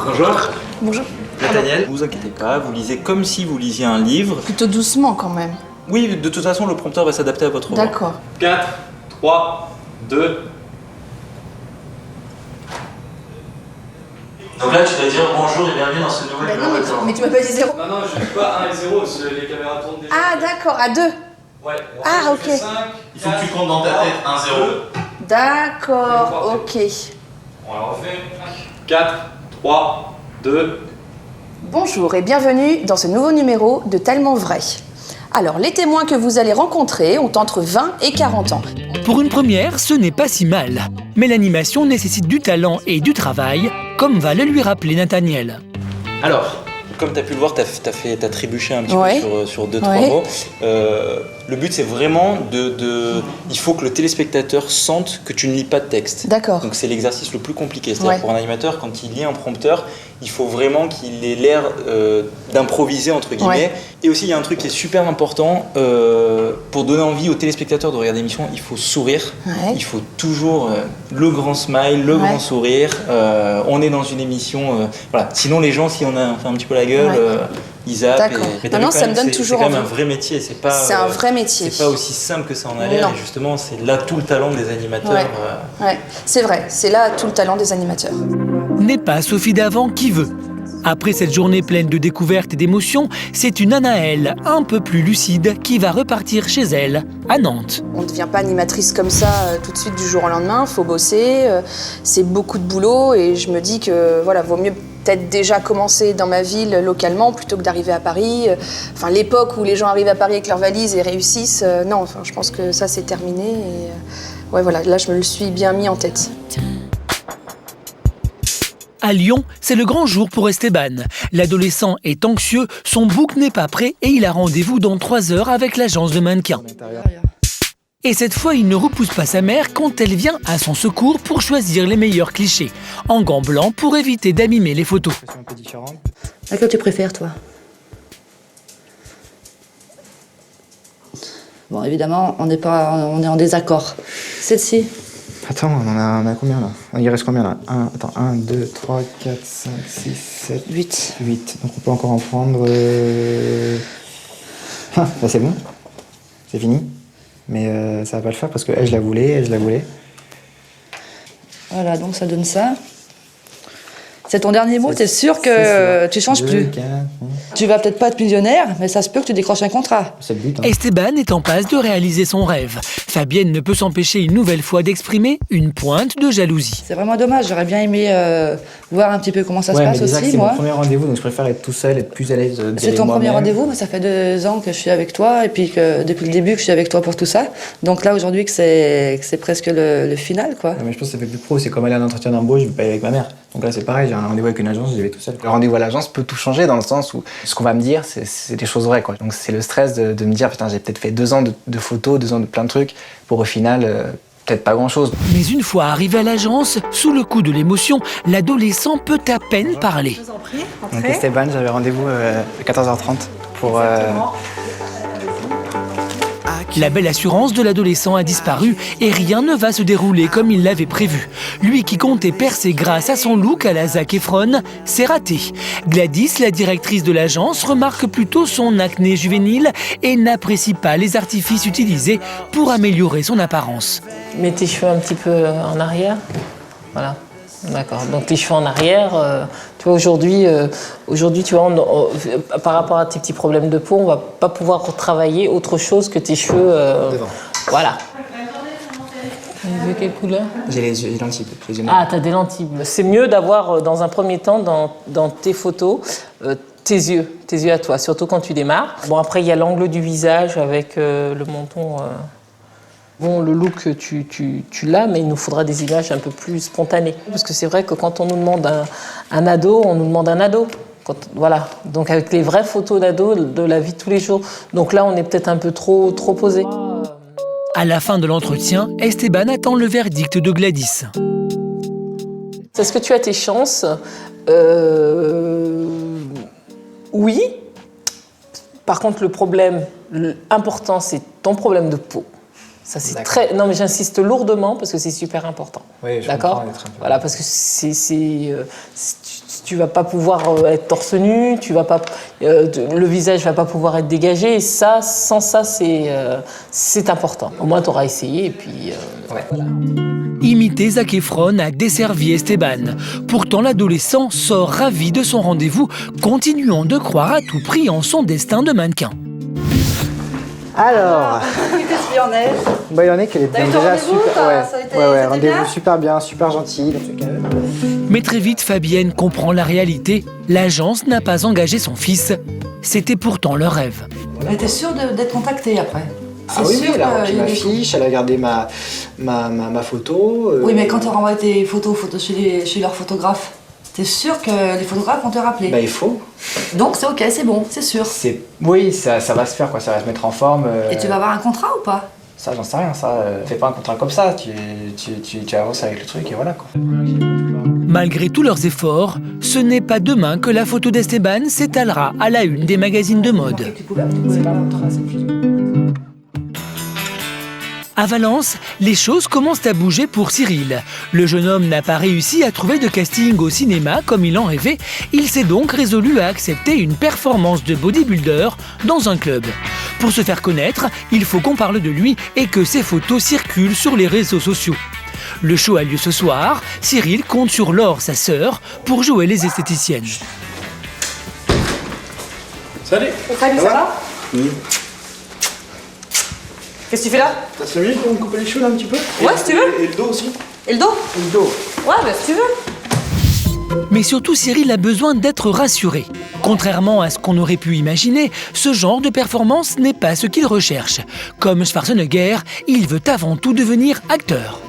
Speaker 13: Bonjour.
Speaker 4: Bonjour.
Speaker 14: Nathaniel, ne vous inquiétez pas, vous lisez comme si vous lisiez un livre.
Speaker 4: Plutôt doucement quand même.
Speaker 14: Oui, de toute façon, le prompteur va s'adapter à votre voix.
Speaker 4: D'accord.
Speaker 13: 4, 3, 2.
Speaker 14: Donc là, tu vas dire bonjour et bienvenue dans ce nouvel numéro.
Speaker 4: Mais tu m'as pas dit 0.
Speaker 13: Non, je dis pas 1 et 0, les caméras tournent déjà.
Speaker 4: Ah d'accord, à 2.
Speaker 13: Ouais.
Speaker 4: Ah ok.
Speaker 13: 5,
Speaker 14: il faut que tu comptes dans ta tête 1-0.
Speaker 4: D'accord, ok.
Speaker 13: On la refait. 4, 3, 2.
Speaker 4: Bonjour et bienvenue dans ce nouveau numéro de Tellement Vrai. Alors, les témoins que vous allez rencontrer ont entre 20 et 40 ans.
Speaker 1: Pour une première, ce n'est pas si mal. Mais l'animation nécessite du talent et du travail, comme va le lui rappeler Nathaniel.
Speaker 14: Alors, comme tu as pu le voir, tu as trébuché un petit peu sur 2-3 mots. Le but, c'est vraiment il faut que le téléspectateur sente que tu ne lis pas de texte.
Speaker 4: D'accord.
Speaker 14: Donc c'est l'exercice le plus compliqué. C'est-à-dire pour un animateur, quand il lit un prompteur, il faut vraiment qu'il ait l'air d'improviser, entre guillemets.
Speaker 4: Ouais.
Speaker 14: Et aussi, il y a un truc qui est super important. Pour donner envie aux téléspectateurs de regarder l'émission, il faut sourire.
Speaker 4: Ouais.
Speaker 14: Il faut toujours le grand smile, le grand sourire. On est dans une émission... voilà. Sinon, les gens, si on a fait un petit peu la gueule... ils zappent.
Speaker 4: Non, ça me donne toujours
Speaker 14: envie. C'est quand même
Speaker 4: envie.
Speaker 14: un vrai métier. C'est
Speaker 4: un vrai métier.
Speaker 14: C'est pas aussi simple que ça en a l'air. Et justement, c'est là tout le talent des animateurs.
Speaker 4: Ouais, c'est vrai. C'est là tout le talent des animateurs.
Speaker 1: N'est pas Sophie Davant qui veut. Après cette journée pleine de découvertes et d'émotions, c'est une Anaëlle un peu plus lucide qui va repartir chez elle, à Nantes.
Speaker 4: On ne devient pas animatrice comme ça tout de suite du jour au lendemain. Il faut bosser. C'est beaucoup de boulot et je me dis que voilà, vaut mieux peut-être déjà commencer dans ma ville localement plutôt que d'arriver à Paris. Enfin, l'époque où les gens arrivent à Paris avec leurs valises et réussissent, non. Enfin, je pense que ça c'est terminé. Et ouais, voilà, là je me le suis bien mis en tête.
Speaker 1: À Lyon, c'est le grand jour pour Esteban. L'adolescent est anxieux, son book n'est pas prêt et il a rendez-vous dans 3 heures avec l'agence de mannequins. Et cette fois, il ne repousse pas sa mère quand elle vient à son secours pour choisir les meilleurs clichés. En gants blancs pour éviter d'abîmer les photos.
Speaker 3: Laquelle tu préfères, toi? Bon, évidemment, on est en désaccord. Celle-ci?
Speaker 9: Attends, on a combien là? Il reste combien là? 1, 2, 3, 4, 5, 6, 7, 8. Donc on peut encore en prendre... Ah, là c'est bon. C'est fini. Mais ça va pas le faire parce que je la voulais,
Speaker 3: Voilà, donc ça donne ça. C'est ton dernier mot, t'es sûr que tu changes plus? Tu vas peut-être pas être millionnaire, mais ça se peut que tu décroches un contrat.
Speaker 9: C'est le but.
Speaker 1: Esteban est en passe de réaliser son rêve. Fabienne ne peut s'empêcher une nouvelle fois d'exprimer une pointe de jalousie.
Speaker 3: C'est vraiment dommage, j'aurais bien aimé voir un petit peu comment ça se passe aussi,
Speaker 9: c'est
Speaker 3: moi.
Speaker 9: mon premier rendez-vous, donc je préfère être tout seul, être plus à l'aise.
Speaker 3: C'est ton premier rendez-vous, mais ça fait 2 ans que je suis avec toi, et puis que depuis le début que je suis avec toi pour tout ça. Donc là, aujourd'hui, que c'est presque le final, quoi.
Speaker 9: Ouais, mais je pense que ça fait plus pro, c'est comme aller à un entretien d'embauche, je vais pas aller avec ma mère. Donc là, c'est pareil, j'ai un rendez-vous avec une agence, j'y vais tout seul. Le rendez-vous à l'agence peut tout changer dans le sens où ce qu'on va me dire, c'est des choses vraies, quoi. Donc c'est le stress de me dire, putain, j'ai peut-être fait 2 ans de photos, 2 ans de plein de trucs, pour au final, peut-être pas grand-chose.
Speaker 1: Mais une fois arrivé à l'agence, sous le coup de l'émotion, l'adolescent peut à peine parler.
Speaker 9: Donc Esteban, j'avais rendez-vous à 14h30 pour...
Speaker 1: La belle assurance de l'adolescent a disparu et rien ne va se dérouler comme il l'avait prévu. Lui qui comptait percer grâce à son look à la Zac Efron, c'est raté. Gladys, la directrice de l'agence, remarque plutôt son acné juvénile et n'apprécie pas les artifices utilisés pour améliorer son apparence.
Speaker 2: Mets tes cheveux un petit peu en arrière. Voilà. D'accord. Donc tes cheveux en arrière, tu vois, aujourd'hui, tu vois, par rapport à tes petits problèmes de peau, on va pas pouvoir retravailler autre chose que tes cheveux.
Speaker 9: Devant.
Speaker 2: Voilà. Tu veux quelle couleur?
Speaker 9: J'ai les lentilles.
Speaker 2: Ah, t'as des lentilles. C'est mieux d'avoir, dans un premier temps, dans tes photos, tes yeux à toi, surtout quand tu démarres. Bon, après, il y a l'angle du visage avec le menton. Bon, le look, tu l'as, mais il nous faudra des images un peu plus spontanées. Parce que c'est vrai que quand on nous demande un ado, on nous demande un ado. Voilà. Donc avec les vraies photos d'ado de la vie de tous les jours. Donc là, on est peut-être un peu trop posé.
Speaker 1: À la fin de l'entretien, Esteban attend le verdict de Gladys.
Speaker 2: Est-ce que tu as tes chances? Oui. Par contre, le problème important, c'est ton problème de peau. Ça, c'est très... Non, mais j'insiste lourdement parce que c'est super important.
Speaker 9: Oui, je
Speaker 2: d'accord. Voilà, parce que tu vas pas pouvoir être torse nu, tu vas pas, le visage va pas pouvoir être dégagé. Et ça, sans ça, c'est important. Au moins, tu auras essayé et puis. Voilà.
Speaker 1: Imiter Zac Efron a desservi Esteban. Pourtant, l'adolescent sort ravi de son rendez-vous, continuant de croire à tout prix en son destin de mannequin.
Speaker 9: Alors,
Speaker 3: Qu'est-ce qu'il y en est?
Speaker 9: bah, il y en a qu'elle est
Speaker 3: T'as eu ton
Speaker 9: déjà
Speaker 3: rendez-vous,
Speaker 9: super. Ouais, rendez-vous super bien, super gentil.
Speaker 1: Mais très vite, Fabienne comprend la réalité. L'agence n'a pas engagé son fils. C'était pourtant le rêve.
Speaker 3: Elle était sûre d'être contactée après.
Speaker 9: Ah oui, elle a rempli ma fiche, elle a gardé ma photo.
Speaker 3: Oui, mais quand tu renvoies tes photos chez leur photographe, t'es sûr que les photographes vont te rappeler?
Speaker 9: Bah, il faut.
Speaker 3: Donc c'est ok, c'est bon, c'est sûr.
Speaker 9: Oui, ça va se faire, quoi. Ça va se mettre en forme.
Speaker 3: Et tu vas avoir un contrat ou pas?
Speaker 9: Ça, j'en sais rien, ça. Fais pas un contrat comme ça, tu avances avec le truc et voilà, quoi.
Speaker 1: Malgré tous leurs efforts, ce n'est pas demain que la photo d'Esteban s'étalera à la une des magazines de mode. À Valence, les choses commencent à bouger pour Cyril. Le jeune homme n'a pas réussi à trouver de casting au cinéma comme il en rêvait. Il s'est donc résolu à accepter une performance de bodybuilder dans un club. Pour se faire connaître, il faut qu'on parle de lui et que ses photos circulent sur les réseaux sociaux. Le show a lieu ce soir. Cyril compte sur Laure, sa sœur, pour jouer les esthéticiennes.
Speaker 6: Salut.
Speaker 3: Salut, ça va?
Speaker 6: Oui.
Speaker 3: Qu'est-ce que tu fais là?
Speaker 6: T'as 5 minutes pour me couper les cheveux là un petit peu?
Speaker 3: Ouais, si tu veux.
Speaker 6: Et le dos aussi?
Speaker 3: Et le dos?
Speaker 6: Et le dos.
Speaker 3: Ouais, bah si tu veux.
Speaker 1: Mais surtout, Cyril a besoin d'être rassuré. Contrairement à ce qu'on aurait pu imaginer, ce genre de performance n'est pas ce qu'il recherche. Comme Schwarzenegger, il veut avant tout devenir acteur.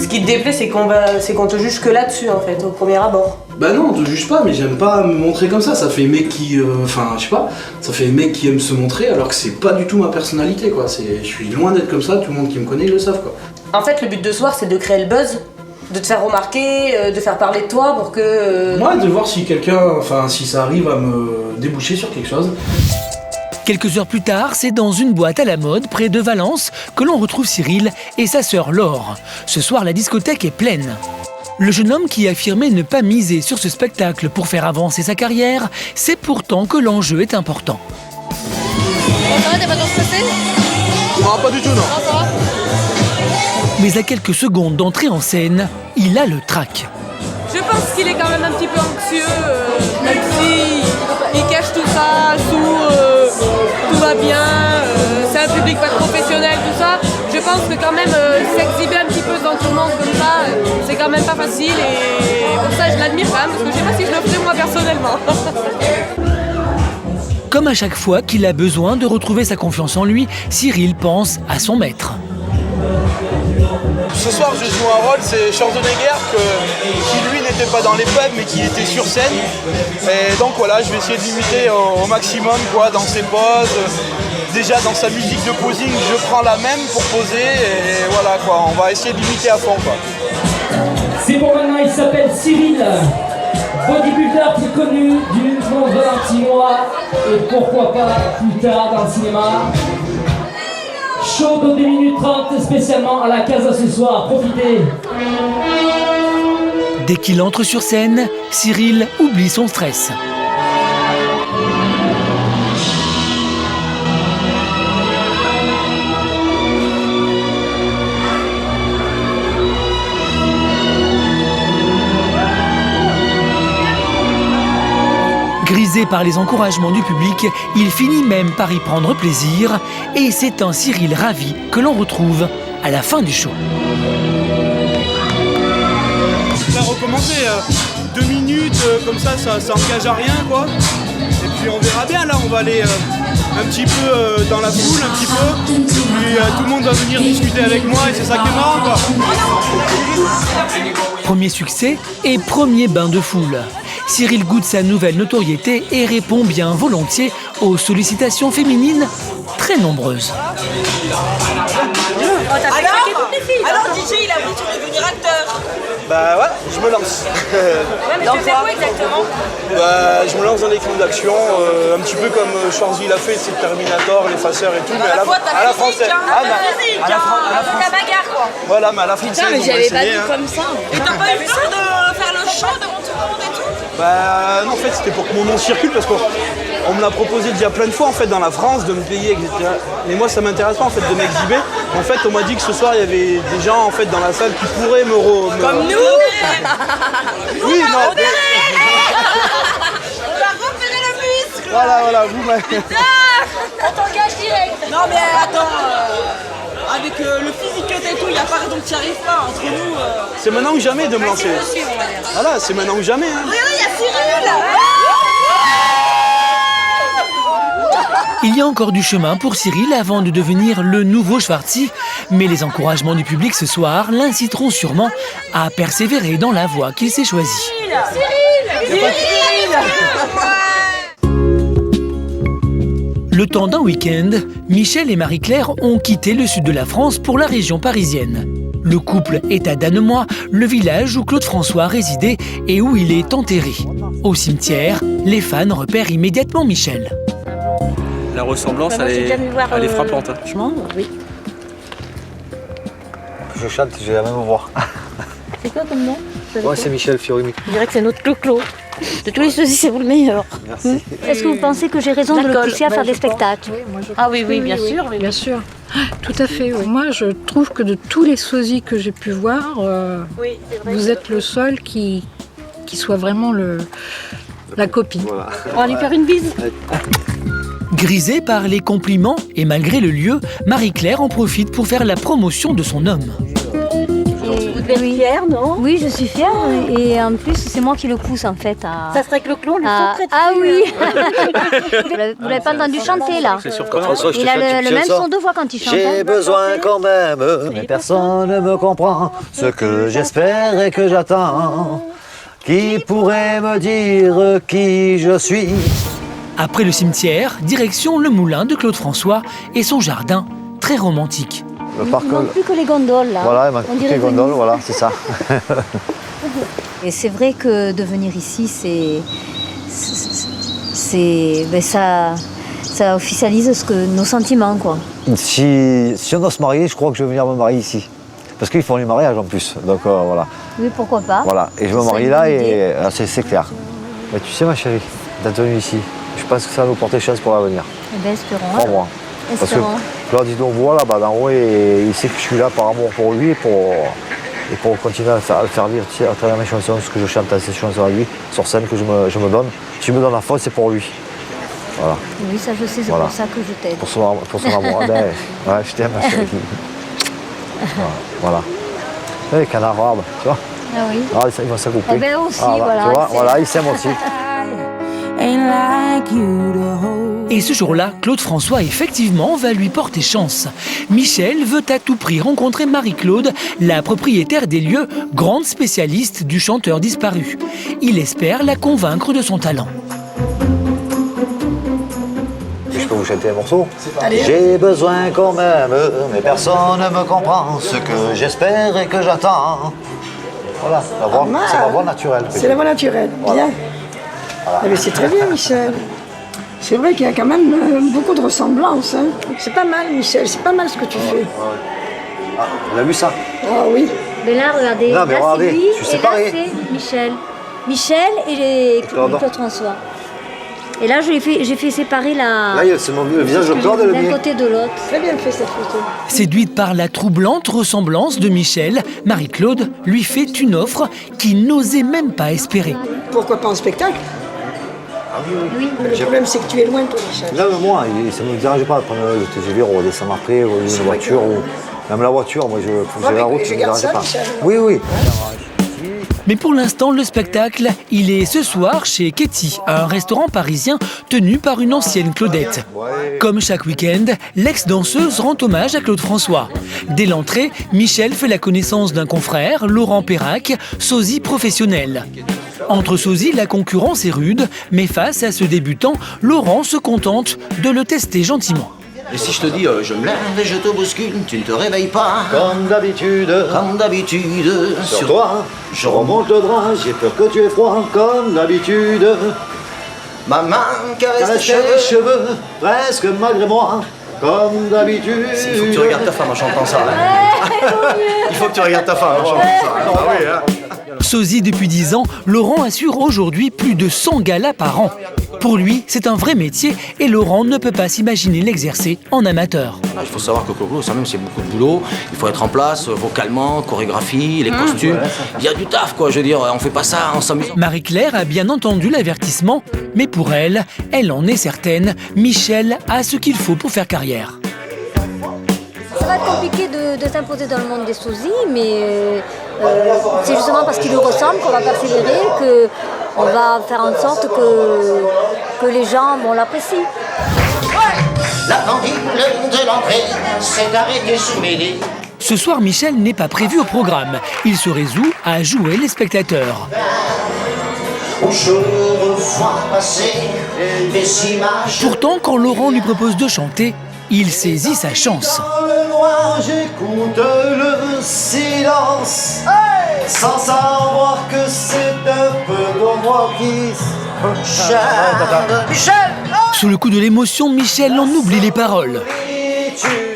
Speaker 2: Ce qui te déplaît, c'est qu'on te juge que là-dessus, en fait, au premier abord.
Speaker 6: Bah non, on te juge pas, mais j'aime pas me montrer comme ça. Ça fait mec qui... Enfin, je sais pas. Ça fait mec qui aime se montrer alors que c'est pas du tout ma personnalité, quoi. Je suis loin d'être comme ça, tout le monde qui me connaît, ils le savent, quoi.
Speaker 2: En fait, le but de ce soir, c'est de créer le buzz, de te faire remarquer, de faire parler de toi pour que...
Speaker 6: Ouais, de voir si si ça arrive à me déboucher sur quelque chose.
Speaker 1: Quelques heures plus tard, c'est dans une boîte à la mode près de Valence que l'on retrouve Cyril et sa sœur Laure. Ce soir, la discothèque est pleine. Le jeune homme qui affirmait ne pas miser sur ce spectacle pour faire avancer sa carrière, sait pourtant que l'enjeu est important.
Speaker 19: Ça va, t'es pas trop stressé?
Speaker 12: Non, pas du tout, non.
Speaker 1: Mais à quelques secondes d'entrer en scène, il a le trac.
Speaker 16: Je pense qu'il est quand même un petit peu anxieux, même si il cache tout ça sous tout va bien, c'est un public pas professionnel, tout ça. Je pense que quand même s'exhiber un petit peu dans tout le monde comme ça, c'est quand même pas facile et pour ça je l'admire quand même parce que je sais pas si je le ferais moi personnellement.
Speaker 1: Comme à chaque fois qu'il a besoin de retrouver sa confiance en lui, Cyril pense à son maître.
Speaker 12: Ce soir, je joue un rôle, c'est Schwarzenegger, qui lui n'était pas dans les pubs, mais qui était sur scène. Et donc voilà, je vais essayer de l'imiter au maximum, quoi, dans ses poses. Déjà dans sa musique de posing, je prends la même pour poser, et voilà, quoi, on va essayer de l'imiter à fond, quoi.
Speaker 23: C'est bon, maintenant il s'appelle Cyril, bodybuilder plus connu du monde valentinois, et pourquoi pas plus tard dans le cinéma. show dans 2 minutes 30 spécialement à la Casa ce soir. Profitez.
Speaker 1: Dès qu'il entre sur scène, Cyril oublie son stress. Grisé par les encouragements du public, il finit même par y prendre plaisir et c'est un Cyril ravi que l'on retrouve à la fin du show.
Speaker 6: On va recommencer 2 minutes, comme ça engage à rien quoi. Et puis on verra bien, là on va aller un petit peu dans la foule, un petit peu. Et puis tout le monde va venir discuter avec moi et c'est ça qui est marrant quoi.
Speaker 1: Premier succès et premier bain de foule. Cyril goûte sa nouvelle notoriété et répond bien volontiers aux sollicitations féminines très nombreuses.
Speaker 15: Alors DJ, il a voulu devenir acteur.
Speaker 6: Bah ouais, je me lance.
Speaker 15: Ouais, mais tu veux faire quoi exactement?
Speaker 6: Bah, je me lance dans les films d'action, un petit peu comme Schwarzy l'a fait, c'est Terminator, l'effaceur et tout, mais à la française.
Speaker 15: À la bagarre quoi.
Speaker 6: Voilà, mais à la française.
Speaker 15: Putain, mais j'avais pas dit comme ça. Et t'as pas eu peur de faire le show devant tout le monde et tout?
Speaker 6: Bah non, en fait c'était pour que mon nom circule parce qu'on me l'a proposé déjà plein de fois en fait dans la France de me payer, etc. Mais moi ça m'intéresse pas en fait de m'exhiber. En fait on m'a dit que ce soir il y avait des gens en fait dans la salle qui pourraient me
Speaker 15: Comme nous.
Speaker 6: Oui, non.
Speaker 15: On va repérer le muscle.
Speaker 6: Voilà, vous m'avez.
Speaker 15: On t'engage direct. Non mais attends, avec le physique que t'as et tout, il y a pas raison que tu n'y arrives pas entre nous.
Speaker 6: C'est maintenant ou jamais de me lancer. Voilà, c'est maintenant ou jamais. Hein.
Speaker 15: Oui, il y a Cyril là.
Speaker 1: Il y a encore du chemin pour Cyril avant de devenir le nouveau Schwarzy, mais les encouragements du public ce soir l'inciteront sûrement à persévérer dans la voie qu'il s'est choisie.
Speaker 15: Cyril.
Speaker 1: Le temps d'un week-end, Michel et Marie-Claire ont quitté le sud de la France pour la région parisienne. Le couple est à Danemois, le village où Claude François résidait et où il est enterré. Au cimetière, les fans repèrent immédiatement Michel.
Speaker 13: La ressemblance, elle est frappante.
Speaker 8: Franchement, oui.
Speaker 5: Je chante, j'ai la même voix.
Speaker 8: C'est quoi comme nom?
Speaker 5: Ouais, c'est Michel Fiorini.
Speaker 8: Je dirais que c'est notre Clo-Clo. De tous les sosies, c'est vous le meilleur.
Speaker 5: Merci.
Speaker 8: Est-ce que vous pensez que j'ai raison de le pousser à faire des spectacles?
Speaker 17: Ah oui, bien sûr. Bien sûr. Tout à fait. Oui. Moi, je trouve que de tous les sosies que j'ai pu voir, vous êtes le seul qui soit vraiment la copie.
Speaker 5: Voilà.
Speaker 17: On va lui faire une bise.
Speaker 1: Grisée par les compliments et malgré le lieu, Marie-Claire en profite pour faire la promotion de son homme.
Speaker 8: Vous êtes fière, non? Oui, je suis fière et en plus c'est moi qui le pousse en fait à...
Speaker 17: Ça serait que le clone, le secret.
Speaker 8: Ah oui. Vous l'avez pas entendu chanter là?
Speaker 5: C'est sûr, quand François, je te
Speaker 8: Il a
Speaker 5: chante,
Speaker 8: le même son de voix quand il chante.
Speaker 5: J'ai besoin quand même, mais personne ne me comprend. Ce que j'espère et que j'attends. Qui pourrait me dire qui je suis?
Speaker 1: Après le cimetière, direction le moulin de Claude François et son jardin très romantique.
Speaker 5: Le parc.
Speaker 8: Il ne manque plus que les gondoles là.
Speaker 5: Voilà, il manque plus que les gondoles, voilà, c'est ça.
Speaker 8: Et c'est vrai que de venir ici, ça officialise nos sentiments quoi.
Speaker 5: Si on doit se marier, je crois que je vais venir me marier ici. Parce qu'ils font les mariages en plus, donc voilà.
Speaker 8: Oui, pourquoi pas.
Speaker 5: Voilà, et je me marie là et c'est clair. Mais tu sais ma chérie, d'être venue ici, je pense que ça va nous porter chance pour l'avenir.
Speaker 8: Eh bien, espérons.
Speaker 5: Crois-moi. Parce que Claude, il nous voit là-bas d'en haut et il sait que je suis là par amour pour lui et pour continuer à le faire vivre à travers mes chansons, ce que je chante à ses chansons à lui, sur scène que je me donne. Si je me donne la faute, c'est pour lui. Voilà.
Speaker 8: Oui, ça je sais, c'est pour ça que je t'aide.
Speaker 5: Pour son amour. Ben, ouais, je t'aime ma chérie. Voilà. Les canards arbres, tu vois.
Speaker 8: Ah oui.
Speaker 5: Ah, ils vont s'accouper.
Speaker 8: Eh bien aussi,
Speaker 5: voilà. Tu vois, voilà, ils s'aiment aussi.
Speaker 1: Et ce jour-là, Claude François effectivement va lui porter chance. Michel veut à tout prix rencontrer Marie-Claude, la propriétaire des lieux, grande spécialiste du chanteur disparu. Il espère la convaincre de son talent.
Speaker 5: Je peux vous chanter un morceau? J'ai besoin quand même, mais personne ne me comprend. Ce que j'espère et que j'attends. Voilà, c'est ma voix naturelle.
Speaker 18: C'est la voix naturelle,
Speaker 5: voilà.
Speaker 18: bien. Voilà. Mais c'est très bien, Michel. C'est vrai qu'il y a quand même beaucoup de ressemblances. Hein. C'est pas mal, Michel, c'est pas mal ce que tu fais.
Speaker 5: Ah, on a vu ça?
Speaker 18: Ah oui.
Speaker 8: Mais là, regardez,
Speaker 5: non, mais
Speaker 8: là
Speaker 5: regardez,
Speaker 8: c'est lui,
Speaker 5: je suis
Speaker 8: et
Speaker 5: séparé.
Speaker 8: là c'est Michel. Michel et Claude François. Et là, j'ai fait séparer la...
Speaker 5: Là, c'est mon visage de Claude et le
Speaker 8: d'un
Speaker 5: mien.
Speaker 8: côté de l'autre.
Speaker 18: Très bien fait cette photo.
Speaker 1: Séduite par la troublante ressemblance de Michel, Marie-Claude lui fait une offre qu'il n'osait même pas espérer.
Speaker 18: Pourquoi pas en spectacle?
Speaker 5: Ah oui.
Speaker 18: Mais le problème, c'est que tu es loin, toi, Michel.
Speaker 5: Non, mais moi, ça ne me dérange pas de prendre le TGV, redescendre après, ou une voiture, ou même la voiture, moi, j'ai la route, ça ne me dérange pas. Oui, oui.
Speaker 1: Mais pour l'instant, le spectacle, il est ce soir chez Ketty, un restaurant parisien tenu par une ancienne Claudette. Comme chaque week-end, l'ex-danseuse rend hommage à Claude François. Dès l'entrée, Michel fait la connaissance d'un confrère, Laurent Perrac, sosie professionnel. Entre sosies, la concurrence est rude, mais face à ce débutant, Laurent se contente de le tester gentiment.
Speaker 20: Et si je te dis je me lève et je te bouscule, tu ne te réveilles pas.
Speaker 5: Comme d'habitude.
Speaker 20: Comme d'habitude.
Speaker 5: Sur toi, je remonte le drap, j'ai peur que tu aies froid, comme d'habitude.
Speaker 20: Ma main caresse tes
Speaker 5: cheveux, presque malgré moi, comme d'habitude.
Speaker 20: Il faut que tu regardes ta femme en chantant ça. Hein. Il faut que tu regardes ta femme en chantant ça. Ah oui, hein.
Speaker 1: Sosie depuis 10 ans, Laurent assure aujourd'hui plus de 100 galas par an. Pour lui, c'est un vrai métier et Laurent ne peut pas s'imaginer l'exercer en amateur.
Speaker 20: Il faut savoir que Coco, ça même c'est beaucoup de boulot. Il faut être en place, vocalement, chorégraphie, les costumes. Il y a du taf, quoi. Je veux dire, on fait pas ça en s'amusant.
Speaker 1: Marie-Claire a bien entendu l'avertissement, mais pour elle, elle en est certaine, Michel a ce qu'il faut pour faire carrière.
Speaker 8: Ça va être compliqué de s'imposer dans le monde des sosies, mais c'est justement parce qu'il nous ressemble qu'on va persévérer, qu'on va faire en sorte que les gens l'apprécient.
Speaker 20: La pendule de l'entrée s'est arrêtée sous mes lits.
Speaker 1: Ce soir, Michel n'est pas prévu au programme. Il se résout à jouer les spectateurs. Pourtant, quand Laurent lui propose de chanter, il saisit sa chance.
Speaker 5: Dans le noir, j'écoute le silence, sans savoir que c'est un peu de moi qui Michel.
Speaker 1: Sous le coup de l'émotion, Michel en oublie les paroles.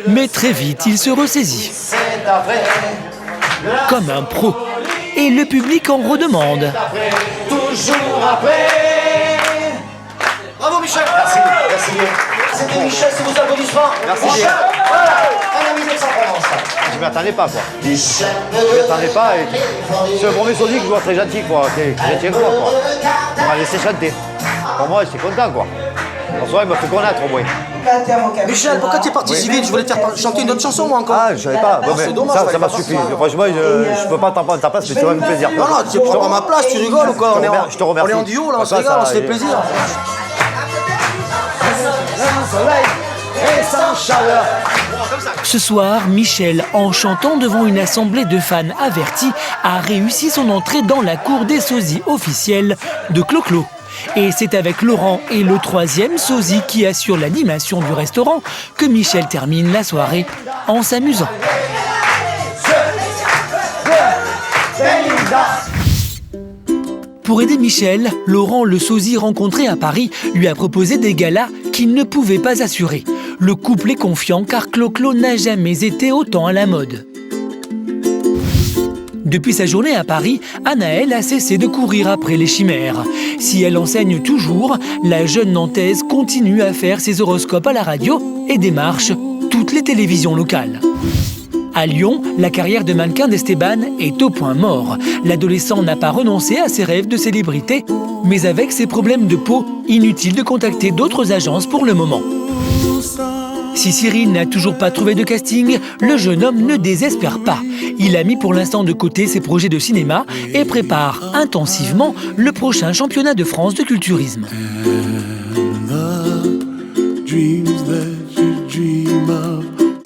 Speaker 1: Mais très vite, il se ressaisit. Comme un pro. Et le public en redemande.
Speaker 5: Toujours après.
Speaker 20: Bravo Michel. Merci. C'était Michel, c'est vos applaudissements.
Speaker 5: Merci.
Speaker 20: Michel. Un ami d'Aix-en-Provence.
Speaker 5: Je ne m'y attendais pas, quoi. Je ne m'y attendais pas. C'est le premier sosie que je vois très gentil, quoi. Qui est gentil avec moi, quoi. Il m'a laissé chanter. Pour moi, j'étais content, quoi. En soir, il m'a fait connaître, au moins.
Speaker 20: Michel, pourquoi tu es parti si vite? Je voulais te faire chanter une autre chanson, moi, encore.
Speaker 5: Ah, je savais pas. Bon,
Speaker 20: c'est
Speaker 5: mais
Speaker 20: dommage,
Speaker 5: ça m'a suffi. Franchement, je ne peux pas t'en prendre ta place, mais c'est vraiment un plaisir.
Speaker 20: Non, non, tu prends ma place, tu rigoles ou quoi?
Speaker 5: Je te remercie.
Speaker 20: On est en duo, là, on se régale, on se fait plaisir.
Speaker 1: Ce soir, Michel, en chantant devant une assemblée de fans avertis, a réussi son entrée dans la cour des sosies officiels de Clo-Clo. Et c'est avec Laurent et le 3e sosie qui assure l'animation du restaurant que Michel termine la soirée en s'amusant. Pour aider Michel, Laurent, le sosie rencontré à Paris, lui a proposé des galas qu'il ne pouvait pas assurer. Le couple est confiant car Clo-Clo n'a jamais été autant à la mode. Depuis sa journée à Paris, Anaëlle a cessé de courir après les chimères. Si elle enseigne toujours, la jeune Nantaise continue à faire ses horoscopes à la radio et démarche toutes les télévisions locales. À Lyon, la carrière de mannequin d'Esteban est au point mort. L'adolescent n'a pas renoncé à ses rêves de célébrité, mais avec ses problèmes de peau, inutile de contacter d'autres agences pour le moment. Si Cyril n'a toujours pas trouvé de casting, le jeune homme ne désespère pas. Il a mis pour l'instant de côté ses projets de cinéma et prépare intensivement le prochain championnat de France de culturisme.
Speaker 21: dreams that